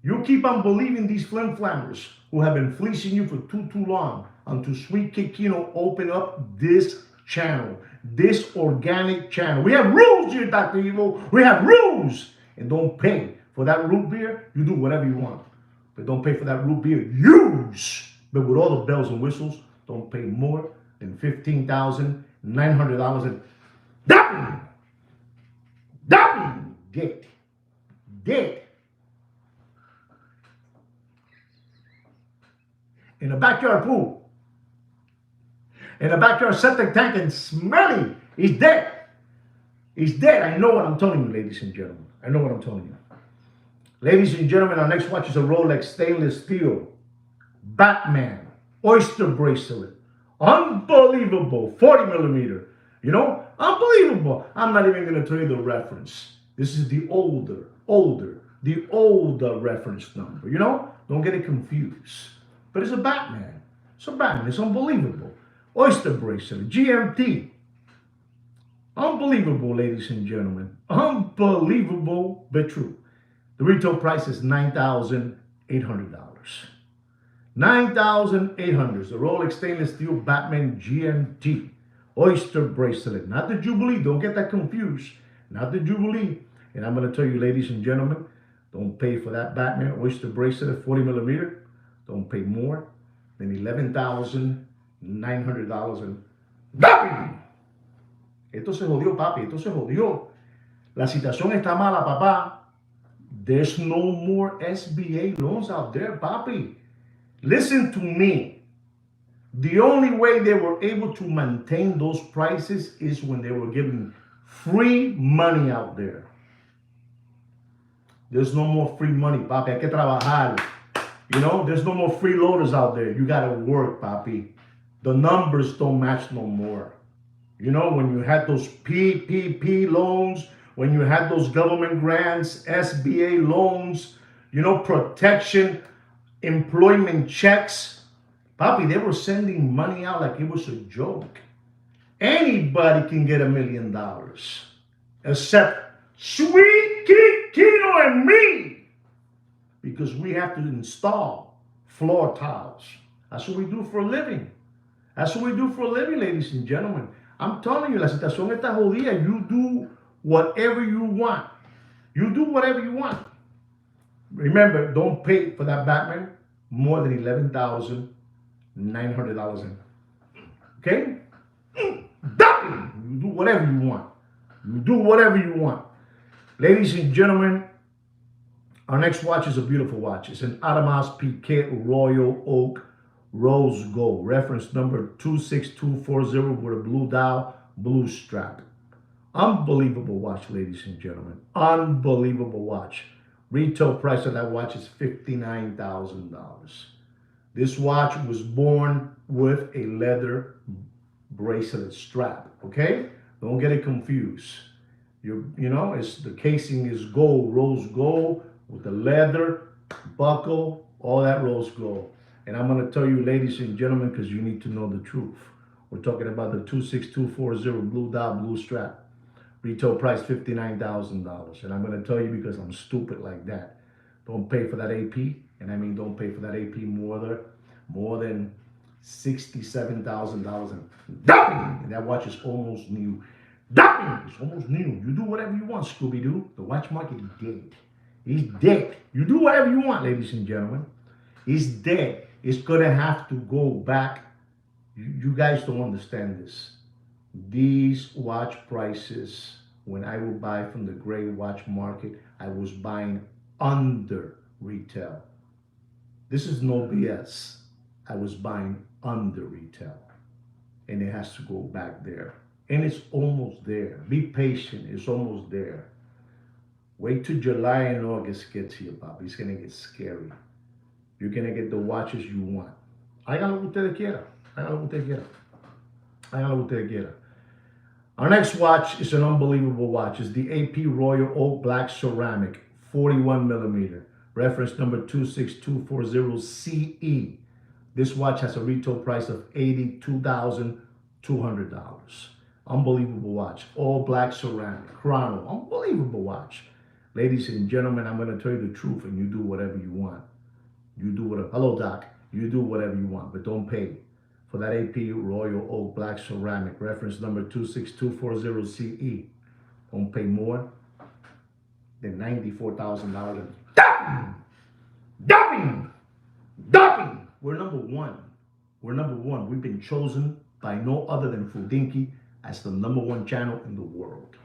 You keep on believing these flim-flammers who have been fleecing you for too long until Sweet Kid Kino open up this channel, this organic channel. We have rules here, Dr. Evil. We have rules. And don't pay for that root beer. You do whatever you want. But don't pay for that root beer. Use. But with all the bells and whistles, don't pay more than $15,900. And that dead. In a backyard pool. In a backyard septic tank and smelly. He's dead. He's dead. I know what I'm telling you, ladies and gentlemen. I know what I'm telling you. Ladies and gentlemen, our next watch is a Rolex stainless steel Batman oyster bracelet. Unbelievable. 40 millimeter. You know, unbelievable. I'm not even going to tell you the reference. This is the older reference number. You know, don't get it confused. But it's a Batman. It's a Batman. It's unbelievable. Oyster bracelet, GMT. Unbelievable, ladies and gentlemen. Unbelievable, but true. The retail price is $9,800. $9,800. The Rolex stainless steel Batman GMT oyster bracelet. Not the Jubilee. Don't get that confused. Not the Jubilee. And I'm going to tell you, ladies and gentlemen, don't pay for that Batman oyster bracelet, 40 millimeter. Don't pay more than $11,900. And ¡Papi! Esto se jodió, papi. Esto se jodió. La situación está mala, papá. There's no more SBA loans out there, papi. Listen to me. The only way they were able to maintain those prices is when they were giving free money out there. There's no more free money, papi. Hay que trabajar. You know, there's no more freeloaders out there. You got to work, papi. The numbers don't match no more. You know, when you had those PPP loans, when you had those government grants, SBA loans, you know, protection, employment checks, papi, they were sending money out like it was a joke. Anybody can get $1 million, except Sweet Kino and me, because we have to install floor tiles. That's what we do for a living. That's what we do for a living, ladies and gentlemen. I'm telling you, la situación está jodida. You do whatever you want. You do whatever you want. Remember, don't pay for that Batman more than $11,900. Okay? You do whatever you want. You do whatever you want. Ladies and gentlemen, our next watch is a beautiful watch. It's an Audemars Piguet Royal Oak Rose Gold. Reference number 26240 with a blue dial, blue strap. Unbelievable watch, ladies and gentlemen. Unbelievable watch. Retail price of that watch is $59,000. This watch was born with a leather bracelet strap, okay? Don't get it confused. You know, it's the casing is gold, rose gold, with the leather, buckle, all that rose gold. And I'm going to tell you, ladies and gentlemen, because you need to know the truth. We're talking about the 26240 blue dial, blue strap. Retail price $59,000. And I'm going to tell you because I'm stupid like that. Don't pay for that AP. And I mean, don't pay for that AP more than $67,000. And that watch is almost new. It's almost new. You do whatever you want, Scooby-Doo. The watch market is dead. It's dead. You do whatever you want, ladies and gentlemen. It's dead. It's going to have to go back. You guys don't understand this. These watch prices, when I would buy from the gray watch market, I was buying under retail. This is no BS. I was buying under retail. And it has to go back there. And it's almost there. Be patient. It's almost there. Wait till July and August gets here, Papa. It's going to get scary. You're going to get the watches you want. Hagan lo que ustedes quieran. Hagan lo que ustedes quieran. Hagan lo que ustedes quieran. Our next watch is an unbelievable watch. It's the AP Royal Oak Black Ceramic, 41 millimeter. Reference number 26240CE. This watch has a retail price of $82,200. Unbelievable watch. All black ceramic. Chrono. Unbelievable watch. Ladies and gentlemen, I'm going to tell you the truth, and you do whatever you want. You do whatever. Hello, Doc. You do whatever you want, but don't pay for that AP Royal Oak Black Ceramic. Reference number 26240CE. Don't pay more than $94,000. Dumping! We're number one. We're number one. We've been chosen by no other than Fudinki as the number one channel in the world.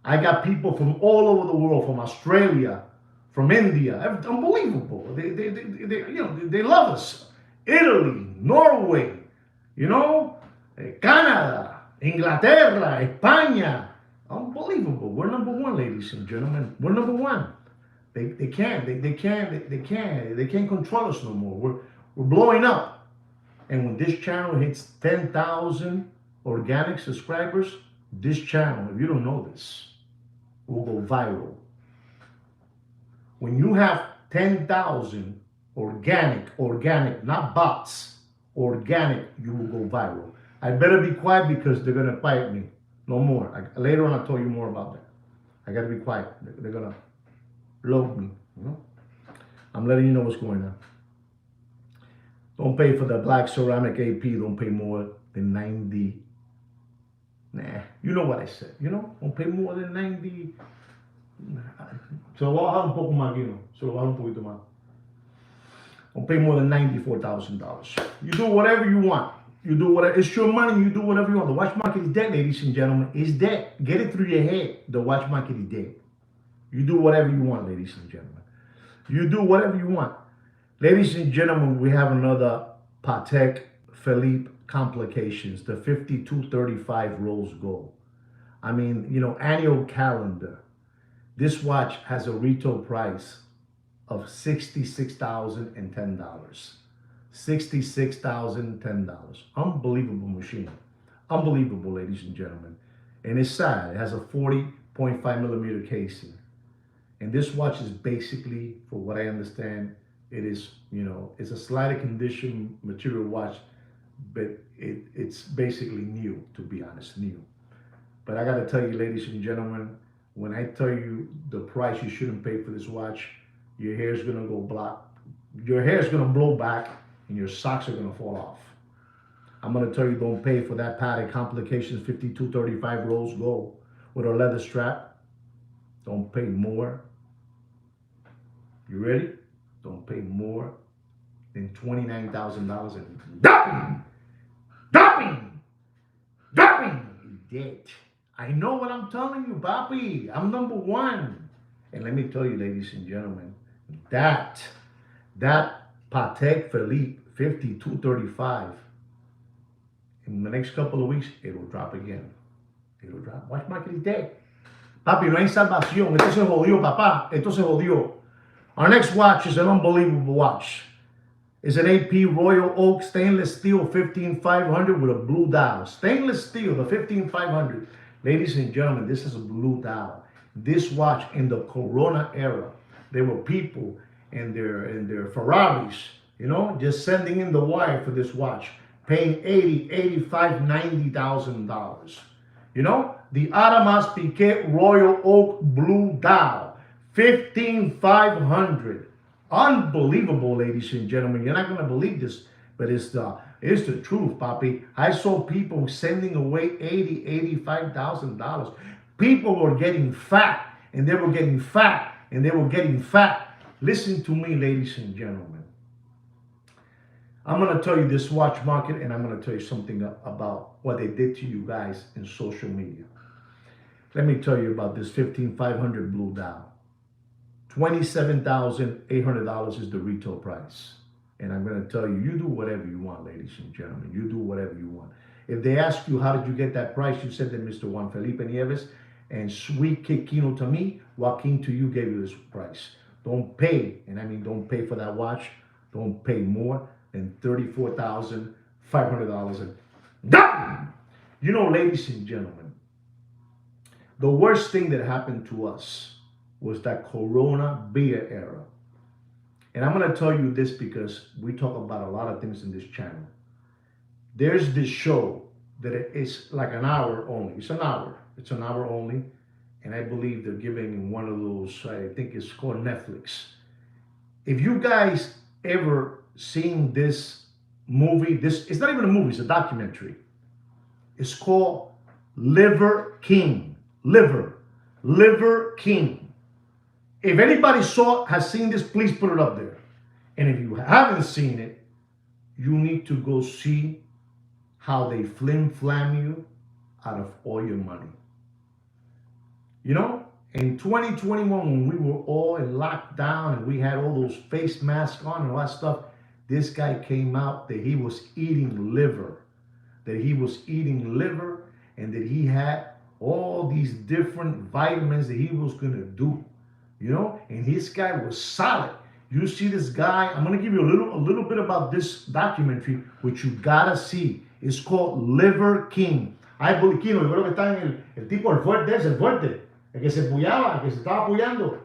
I got people from all over the world, from Australia, from India. Unbelievable. They love us. Italy, Norway, Canada, Inglaterra, España, Unbelievable. We're number one, ladies and gentlemen. We're number one. They can't control us no more. We're blowing up. And when this channel hits 10,000 organic subscribers, this channel, if you don't know this, will go viral. When you have 10,000 organic, not bots, organic, you will go viral. I better be quiet because they're gonna fight me. No more. Later on, I'll tell you more about that. I gotta be quiet. They're gonna load me. You know? I'm letting you know what's going on. Don't pay for the black ceramic AP. Don't pay more than 90. Nah, you know what I said. You know, don't pay more than 90. Se lo voy a bajar un poco más aquí, ¿no? Se lo voy a bajar un poquito más. Don't pay more than $94,000. You do whatever you want. You do whatever. It's your money. You do whatever you want. The watch market is dead, ladies and gentlemen. It's dead. Get it through your head. The watch market is dead. You do whatever you want, ladies and gentlemen. You do whatever you want. Ladies and gentlemen, we have another Patek Philippe complications, the 5235 rose gold. I mean, you know, annual calendar. This watch has a retail price of $66,010. $66,010. Unbelievable machine. Unbelievable, ladies and gentlemen. And it's sad. It has a 40.5 millimeter casing. And this watch is basically, for what I understand, it is, you know, it's a slighter condition material watch, but it's basically new, to be honest, new. But I gotta tell you, ladies and gentlemen, when I tell you the price you shouldn't pay for this watch, your hair's gonna go black, your hair's gonna blow back, and your socks are gonna fall off. I'm gonna tell you, don't pay for that Patek Complications 5235 rose gold with a leather strap. Don't pay more. You ready? Don't pay more than $29,000 and dropping. Dead. I know what I'm telling you, Bobby. I'm number one. And let me tell you, ladies and gentlemen, that Patek Philippe 5235, in the next couple of weeks, it'll drop again. It'll drop. Watch market is dead. Papi, no hay salvación. Esto se jodió, papá. Esto se jodió. Our next watch is an unbelievable watch. It's an AP Royal Oak stainless steel 15500 with a blue dial. Stainless steel, the 15500. Ladies and gentlemen, this is a blue dial. This watch in the Corona era, there were people in their Ferraris, you know, just sending in the wire for this watch, paying $80,000, $85,000, $90,000. You know, the Aramas Piquet Royal Oak blue dial, 15500. Unbelievable, ladies and gentlemen. You're not gonna believe this, but it's the truth, Papi. I saw people sending away $80,000, $85,000. People were getting fat, and they were getting fat, and they were getting fat. Listen to me, ladies and gentlemen. I'm gonna tell you this watch market, and I'm gonna tell you something about what they did to you guys in social media. Let me tell you about this 15500 blue dial. $27,800 is the retail price. And I'm going to tell you, you do whatever you want, ladies and gentlemen. You do whatever you want. If they ask you, how did you get that price? You said that Mr. Juan Felipe Nieves and Sweet Kikino to me, Joaquin to you gave you this price. Don't pay, and I mean don't pay for that watch. Don't pay more than $34,500. You know, ladies and gentlemen, the worst thing that happened to us was that Corona beer era. And I'm going to tell you this because we talk about a lot of things in this channel. There's this show that is like an hour only. It's an hour. It's an hour only. And I believe they're giving one of those, I think it's called Netflix. If you guys ever seen this movie, it's not even a movie, it's a documentary. It's called Liver King. Liver King. If anybody has seen this, please put it up there. And if you haven't seen it, you need to go see how they flim-flam you out of all your money. You know, in 2021, when we were all in lockdown and we had all those face masks on and all that stuff, this guy came out that he was eating liver. And that he had all these different vitamins that he was gonna do, you know, and his guy was solid. You see this guy, I'm gonna give you a little bit about this documentary, which you gotta see. It's called Liver King. Ay, Boliquino, yo creo que está en el tipo, el fuerte ese, el fuerte, el que se puyaba, el que se estaba puyando.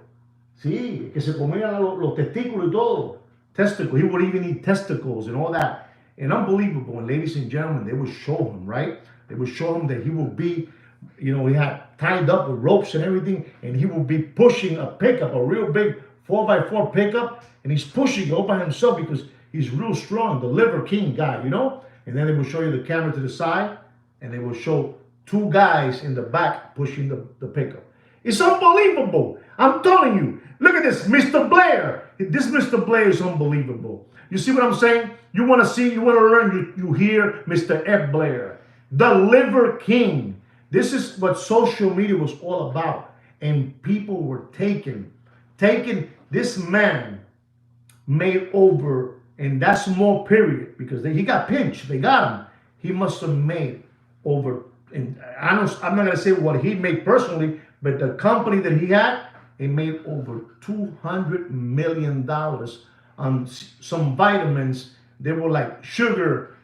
Sí, el que se comía los testículos y todo. Testicle, he would even eat testicles and all that. And unbelievable. And ladies and gentlemen, they would show him, right? They would show him that he would be, you know, he had tied up with ropes and everything, and he would be pushing a pickup, a real big 4x4 pickup, and he's pushing it all by himself because he's real strong, the Liver King guy, you know? And then they will show you the camera to the side, and they will show two guys in the back pushing the pickup. It's unbelievable. I'm telling you. Look at this, Mr. Blair. This Mr. Blair is unbelievable. You see what I'm saying? You want to see, you want to learn, you hear Mr. Ed Blair, the Liver King. This is what social media was all about. And people were taking this man made over in that small period, because he got pinched, they got him. He must have made over, and I'm not going to say what he made personally, but the company that he had, it made over $200 million on some vitamins. They were like sugar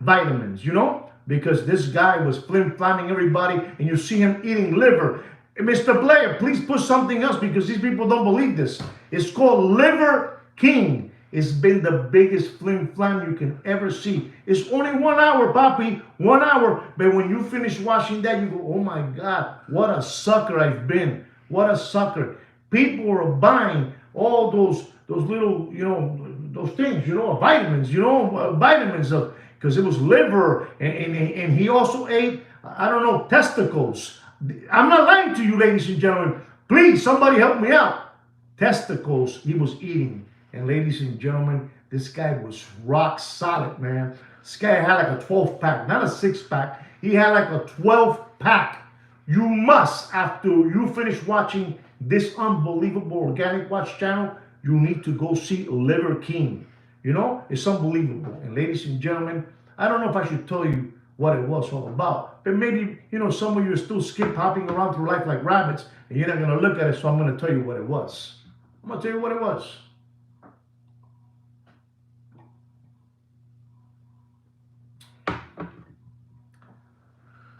vitamins, you know, because this guy was flim-flamming everybody, and you see him eating liver. Mr. Blair, please put something else, because these people don't believe this. It's called Liver King. It's been the biggest flim-flam you can ever see. It's only 1 hour, Papi, 1 hour. But when you finish watching that, you go, oh my God, what a sucker I've been. What a sucker. People were buying all those little, you know, those things, you know, vitamins, you know, vitamins of, because it was liver, and he also ate, I don't know, testicles. I'm not lying to you, ladies and gentlemen. Please, somebody help me out. Testicles he was eating. And ladies and gentlemen, this guy was rock solid, man. This guy had like a 12-pack, not a 6-pack. He had like a 12-pack. You must, after you finish watching this unbelievable organic watch channel, you need to go see Liver King. You know, it's unbelievable. And ladies and gentlemen, I don't know if I should tell you what it was all about, but maybe, you know, some of you are still hopping around through life like rabbits, and you're not going to look at it, so I'm going to tell you what it was. I'm going to tell you what it was.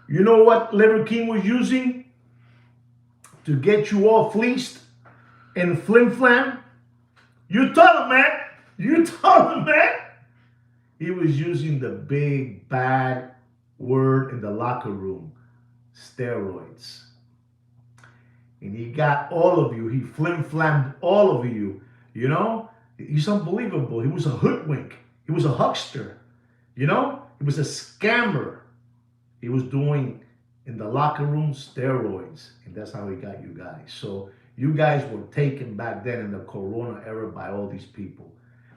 You know what Liver King was using to get you all fleeced and flim-flam? You tell him, man. You tell him, man. He was using the big bad word in the locker room, steroids. And he got all of you. He flim-flammed all of you. You know? He's unbelievable. He was a hoodwink. He was a huckster. You know? He was a scammer. He was doing in the locker room steroids, and that's how he got you guys. So you guys were taken back then in the Corona era by all these people.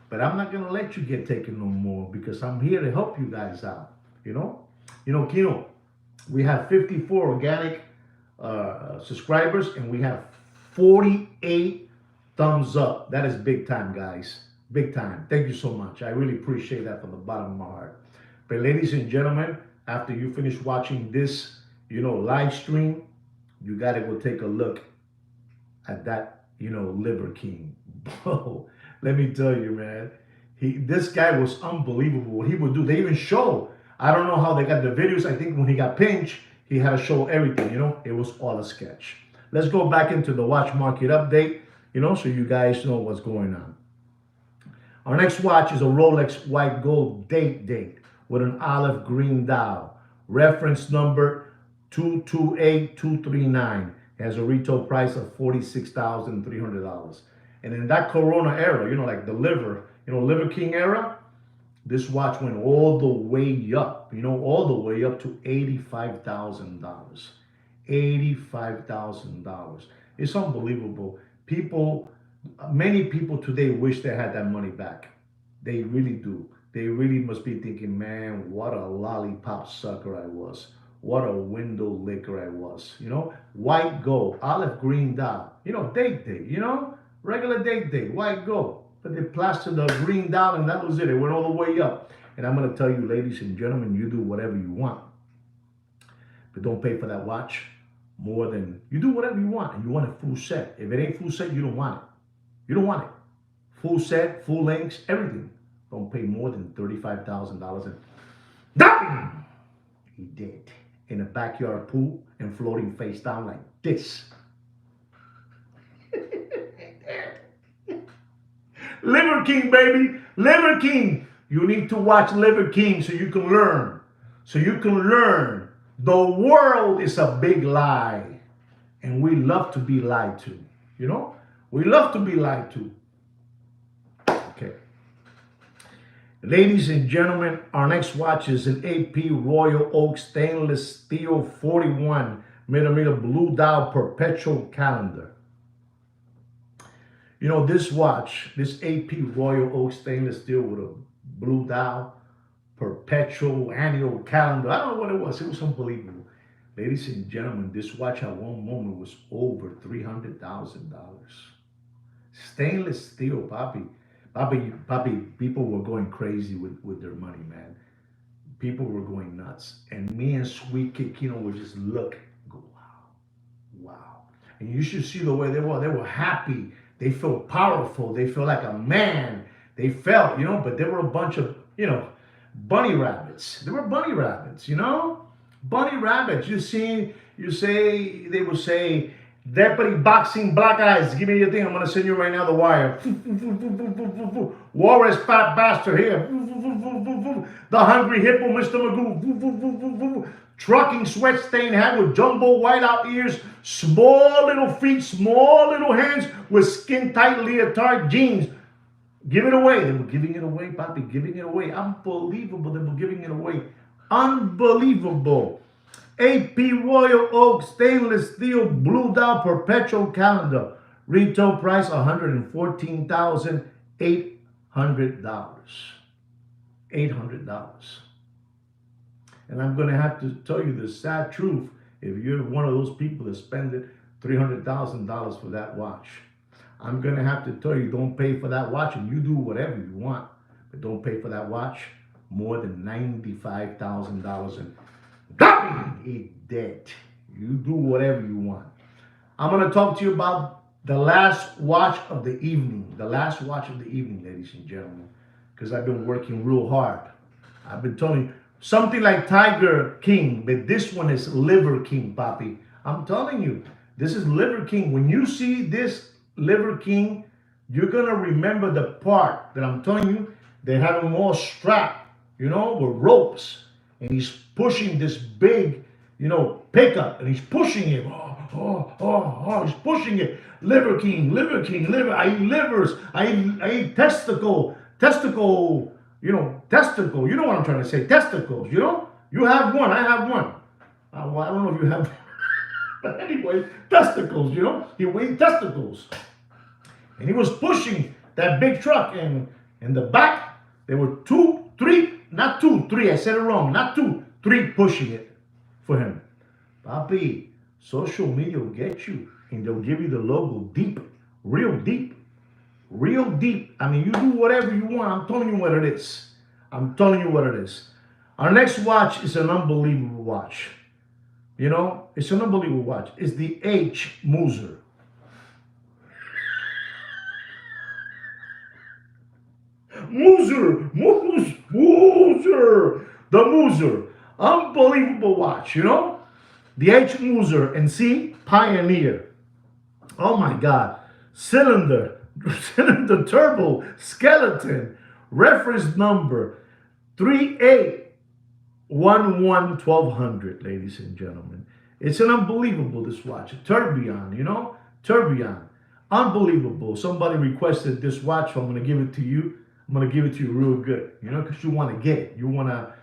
But I'm not going to let you get taken no more, because I'm here to help you guys out, you know? You know, Kino, we have 54 organic subscribers, and we have 48 thumbs up. That is big time, guys. Big time. Thank you so much. I really appreciate that from the bottom of my heart. But ladies and gentlemen, after you finish watching this, you know, live stream, you got to go take a look at that, you know, Liver King. Bro, let me tell you, man, this guy was unbelievable. What he would do, they even show, I don't know how they got the videos. I think when he got pinched, he had to show everything, you know. It was all a sketch. Let's go back into the watch market update, you know, so you guys know what's going on. Our next watch is a Rolex white gold date with an olive green dial. Reference number 228239. It has a retail price of $46,300. And in that Corona era, you know, like the Liver, you know, Liver King era, this watch went all the way up, you know, all the way up to $85,000. $85,000. It's unbelievable. Many people today wish they had that money back. They really do. They really must be thinking, man, what a lollipop sucker I was. What a window licker I was. You know, white gold, olive green dial. You know, date, you know, regular date, white gold. But they plastered the green dial, and that was it. It went all the way up. And I'm going to tell you, ladies and gentlemen, you do whatever you want. but don't pay for that watch more than, you do whatever you want, and you want a full set. If it ain't full set, you don't want it. You don't want it. Full set, full links, everything. Don't pay more than $35,000. And that he did in a backyard pool and floating face down like this. Liver King, baby. Liver King. You need to watch Liver King so you can learn. So you can learn. The world is a big lie. And we love to be lied to. You know? We love to be lied to. Okay. Ladies and gentlemen, our next watch is an AP Royal Oak Stainless Steel 41mm blue dial perpetual calendar. You know, this watch, this AP Royal Oak Stainless Steel with a blue dial perpetual annual calendar. I don't know what it was. It was unbelievable. Ladies and gentlemen, this watch at one moment was over $300,000. Stainless steel, Bobby, people were going crazy with their money, man. People were going nuts. And me and Sweet Kid Kino would just look, go, wow. And you should see the way they were. They were happy. They felt powerful. They felt like a man. They felt, you know, but there were a bunch of, you know, bunny rabbits. They were bunny rabbits, you know? Bunny rabbits. They would say, Deputy Boxing Black Eyes, give me your thing. I'm going to send you right now the wire. Juarez Fat Bastard here. The Hungry Hippo, Mr. Magoo. Trucking sweat stained hat with jumbo whiteout ears, small little feet, small little hands with skin tight leotard jeans. Give it away. They were giving it away, Bobby, giving it away. Unbelievable. They were giving it away. Unbelievable. AP Royal Oak Stainless Steel Blue Dial Perpetual Calendar. Retail price $114,800. $800. And I'm going to have to tell you the sad truth. If you're one of those people that spend it $300,000 for that watch, I'm going to have to tell you, don't pay for that watch, and you do whatever you want, but don't pay for that watch more than $95,000. And it dead. You do whatever you want. I'm going to talk to you about the last watch of the evening. The last watch of the evening, ladies and gentlemen, because I've been working real hard. I've been telling you, something like Tiger King, but this one is Liver King, Papi. I'm telling you, this is Liver King. When you see this Liver King, you're going to remember the part that I'm telling you. They have him all strapped, you know, with ropes. And he's pushing this big, you know, pickup. And he's pushing it. He's pushing it. Liver King, Liver King, liver. I eat livers. I eat testicle. You know, testicle. You know what I'm trying to say. Testicles, you know. You have one. I have one. Well, I don't know if you have. But anyway, testicles, you know. He weighed testicles. And he was pushing that big truck. And in the back, there were three. I said it wrong. Not two, three pushing it for him. Papi, social media will get you. And they'll give you the logo deep. Real deep. Real deep. I mean, you do whatever you want. I'm telling you what it is. I'm telling you what it is. Our next watch is an unbelievable watch. You know, it's an unbelievable watch. It's the H. Mooser. Mooser. The Mooser. Unbelievable watch, you know? The H. Mooser and C. Pioneer. Oh my God. Cylinder turbo, skeleton, reference number 3811-1200, ladies and gentlemen. It's an unbelievable, this watch. Tourbillon, you know? Tourbillon. Unbelievable. Somebody requested this watch, so I'm going to give it to you. I'm going to give it to you real good, you know, because you want to get it. You want to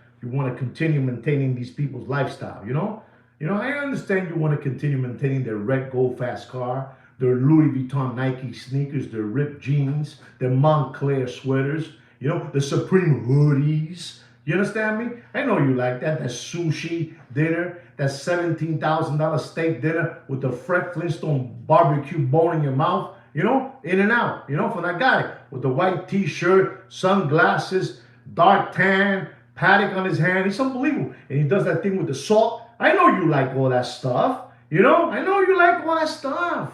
continue maintaining these people's lifestyle, you know? You know, I understand you want to continue maintaining their red gold fast car, their Louis Vuitton Nike sneakers, their ripped jeans, their Montclair sweaters, you know, the Supreme hoodies. You understand me? I know you like that. That sushi dinner, that $17,000 steak dinner with the Fred Flintstone barbecue bone in your mouth, you know, in and out, you know, for that guy with the white t-shirt, sunglasses, dark tan, Patek on his hand. He's unbelievable. And he does that thing with the salt I know you like all that stuff. You know, I know you like all that stuff.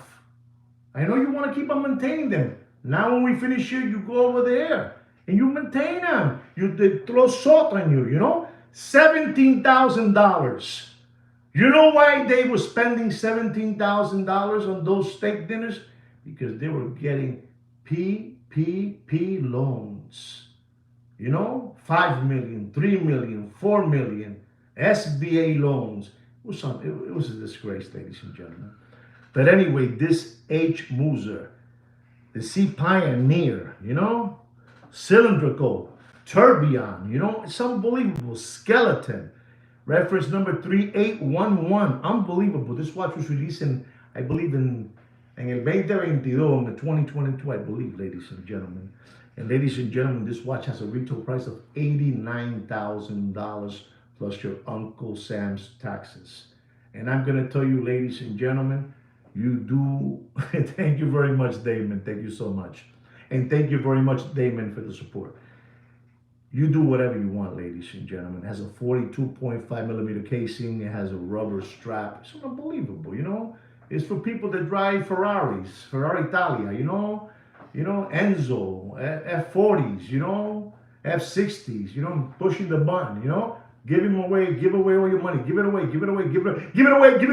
I know you want to keep on maintaining them. Now when we finish here, you go over there and you maintain them. They throw salt on you, you know? $17,000. You know why they were spending $17,000 on those steak dinners? Because they were getting PPP loans. You know, 5 million, 3 million, 4 million, SBA loans. It was a disgrace, ladies and gentlemen. But anyway, this H. Muser, the Sea Pioneer, you know, cylindrical, tourbillon, you know, it's unbelievable. Skeleton, reference number 3811, unbelievable. This watch was released I believe in el 2022, in the 2022, I believe, ladies and gentlemen. And ladies and gentlemen, this watch has a retail price of $89,000 plus your Uncle Sam's taxes. And I'm going to tell you, ladies and gentlemen, you do. Thank you very much, Damon. Thank you so much. And thank you very much, Damon, for the support. You do whatever you want, ladies and gentlemen. It has a 42.5 millimeter casing. It has a rubber strap. It's unbelievable, you know. It's for people that drive Ferraris, Ferrari Italia, you know, Enzo, F40s, you know, F60s, you know, pushing the button, you know. Give away all your money. Give it away. You know, like the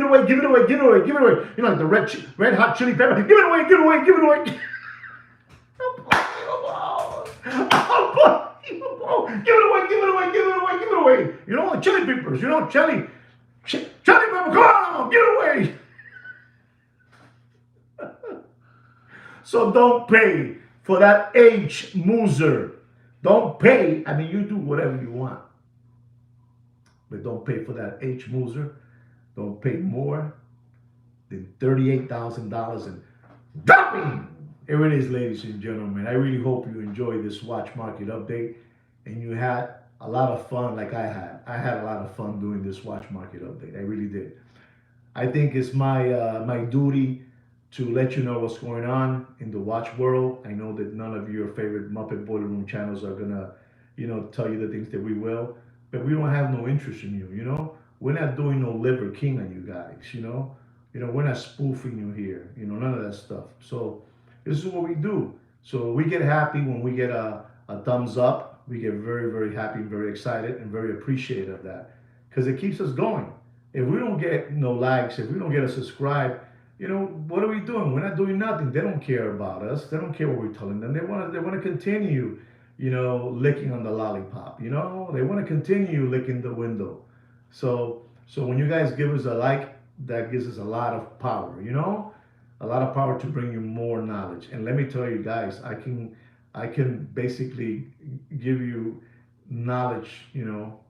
red hot chili pepper. Give it away. Unbelievable. Give it away. You know, chili peppers, you know, chili pepper. Come on, give it away. So don't pay for that H. Muser. Don't pay. I mean, you do whatever you want. But don't pay for that H. Muser. Don't pay more than $38,000 and dropping. Here it is, ladies and gentlemen. I really hope you enjoyed this watch market update and you had a lot of fun like I had. I had a lot of fun doing this watch market update. I really did. I think it's my duty to let you know what's going on in the watch world. I know that none of your favorite Muppet Boiler Room channels are gonna, you know, tell you the things that we will. But we don't have no interest in you, you know? We're not doing no liver king on you guys, you know? We're not spoofing you here, you know, none of that stuff. So this is what we do. So we get happy when we get a thumbs up. We get very, very happy, very excited, and very appreciative of that because it keeps us going. If we don't get no likes, if we don't get a subscribe, you know, what are we doing? We're not doing nothing. They don't care about us. They don't care what we're telling them. They want to continue, you know, licking on the lollipop, you know, they want to continue licking the window. So when you guys give us a like, that gives us a lot of power, you know, a lot of power to bring you more knowledge. And let me tell you guys, I can basically give you knowledge, you know,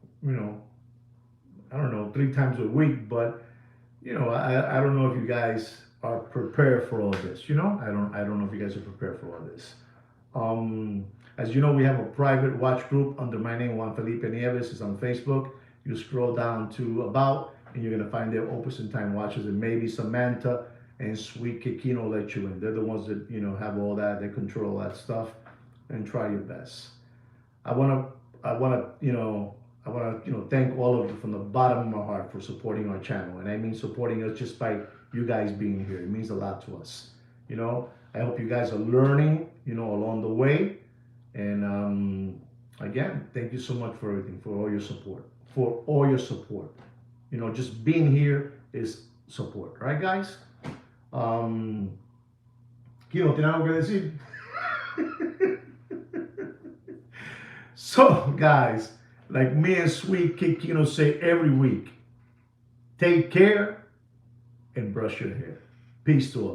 I don't know, 3 times a week, but you know, I don't know if you guys are prepared for all this, you know, I don't know if you guys are prepared for all this. As you know, we have a private watch group under my name, Juan Felipe Nieves. It's on Facebook. You scroll down to About, and you're going to find their Opus and Time watches, and maybe Samantha and Sweet Kikino let you in. They're the ones that, you know, have all that. They control all that stuff, and try your best. I want to thank all of you from the bottom of my heart for supporting our channel. And I mean supporting us just by you guys being here. It means a lot to us. You know, I hope you guys are learning, you know, along the way. And again, thank you so much for everything, for all your support. You know, just being here is support, right, guys? Kino, ¿tiene algo que decir? So, guys, like me and Sweet Kikino say every week, take care and brush your hair. Peace to all.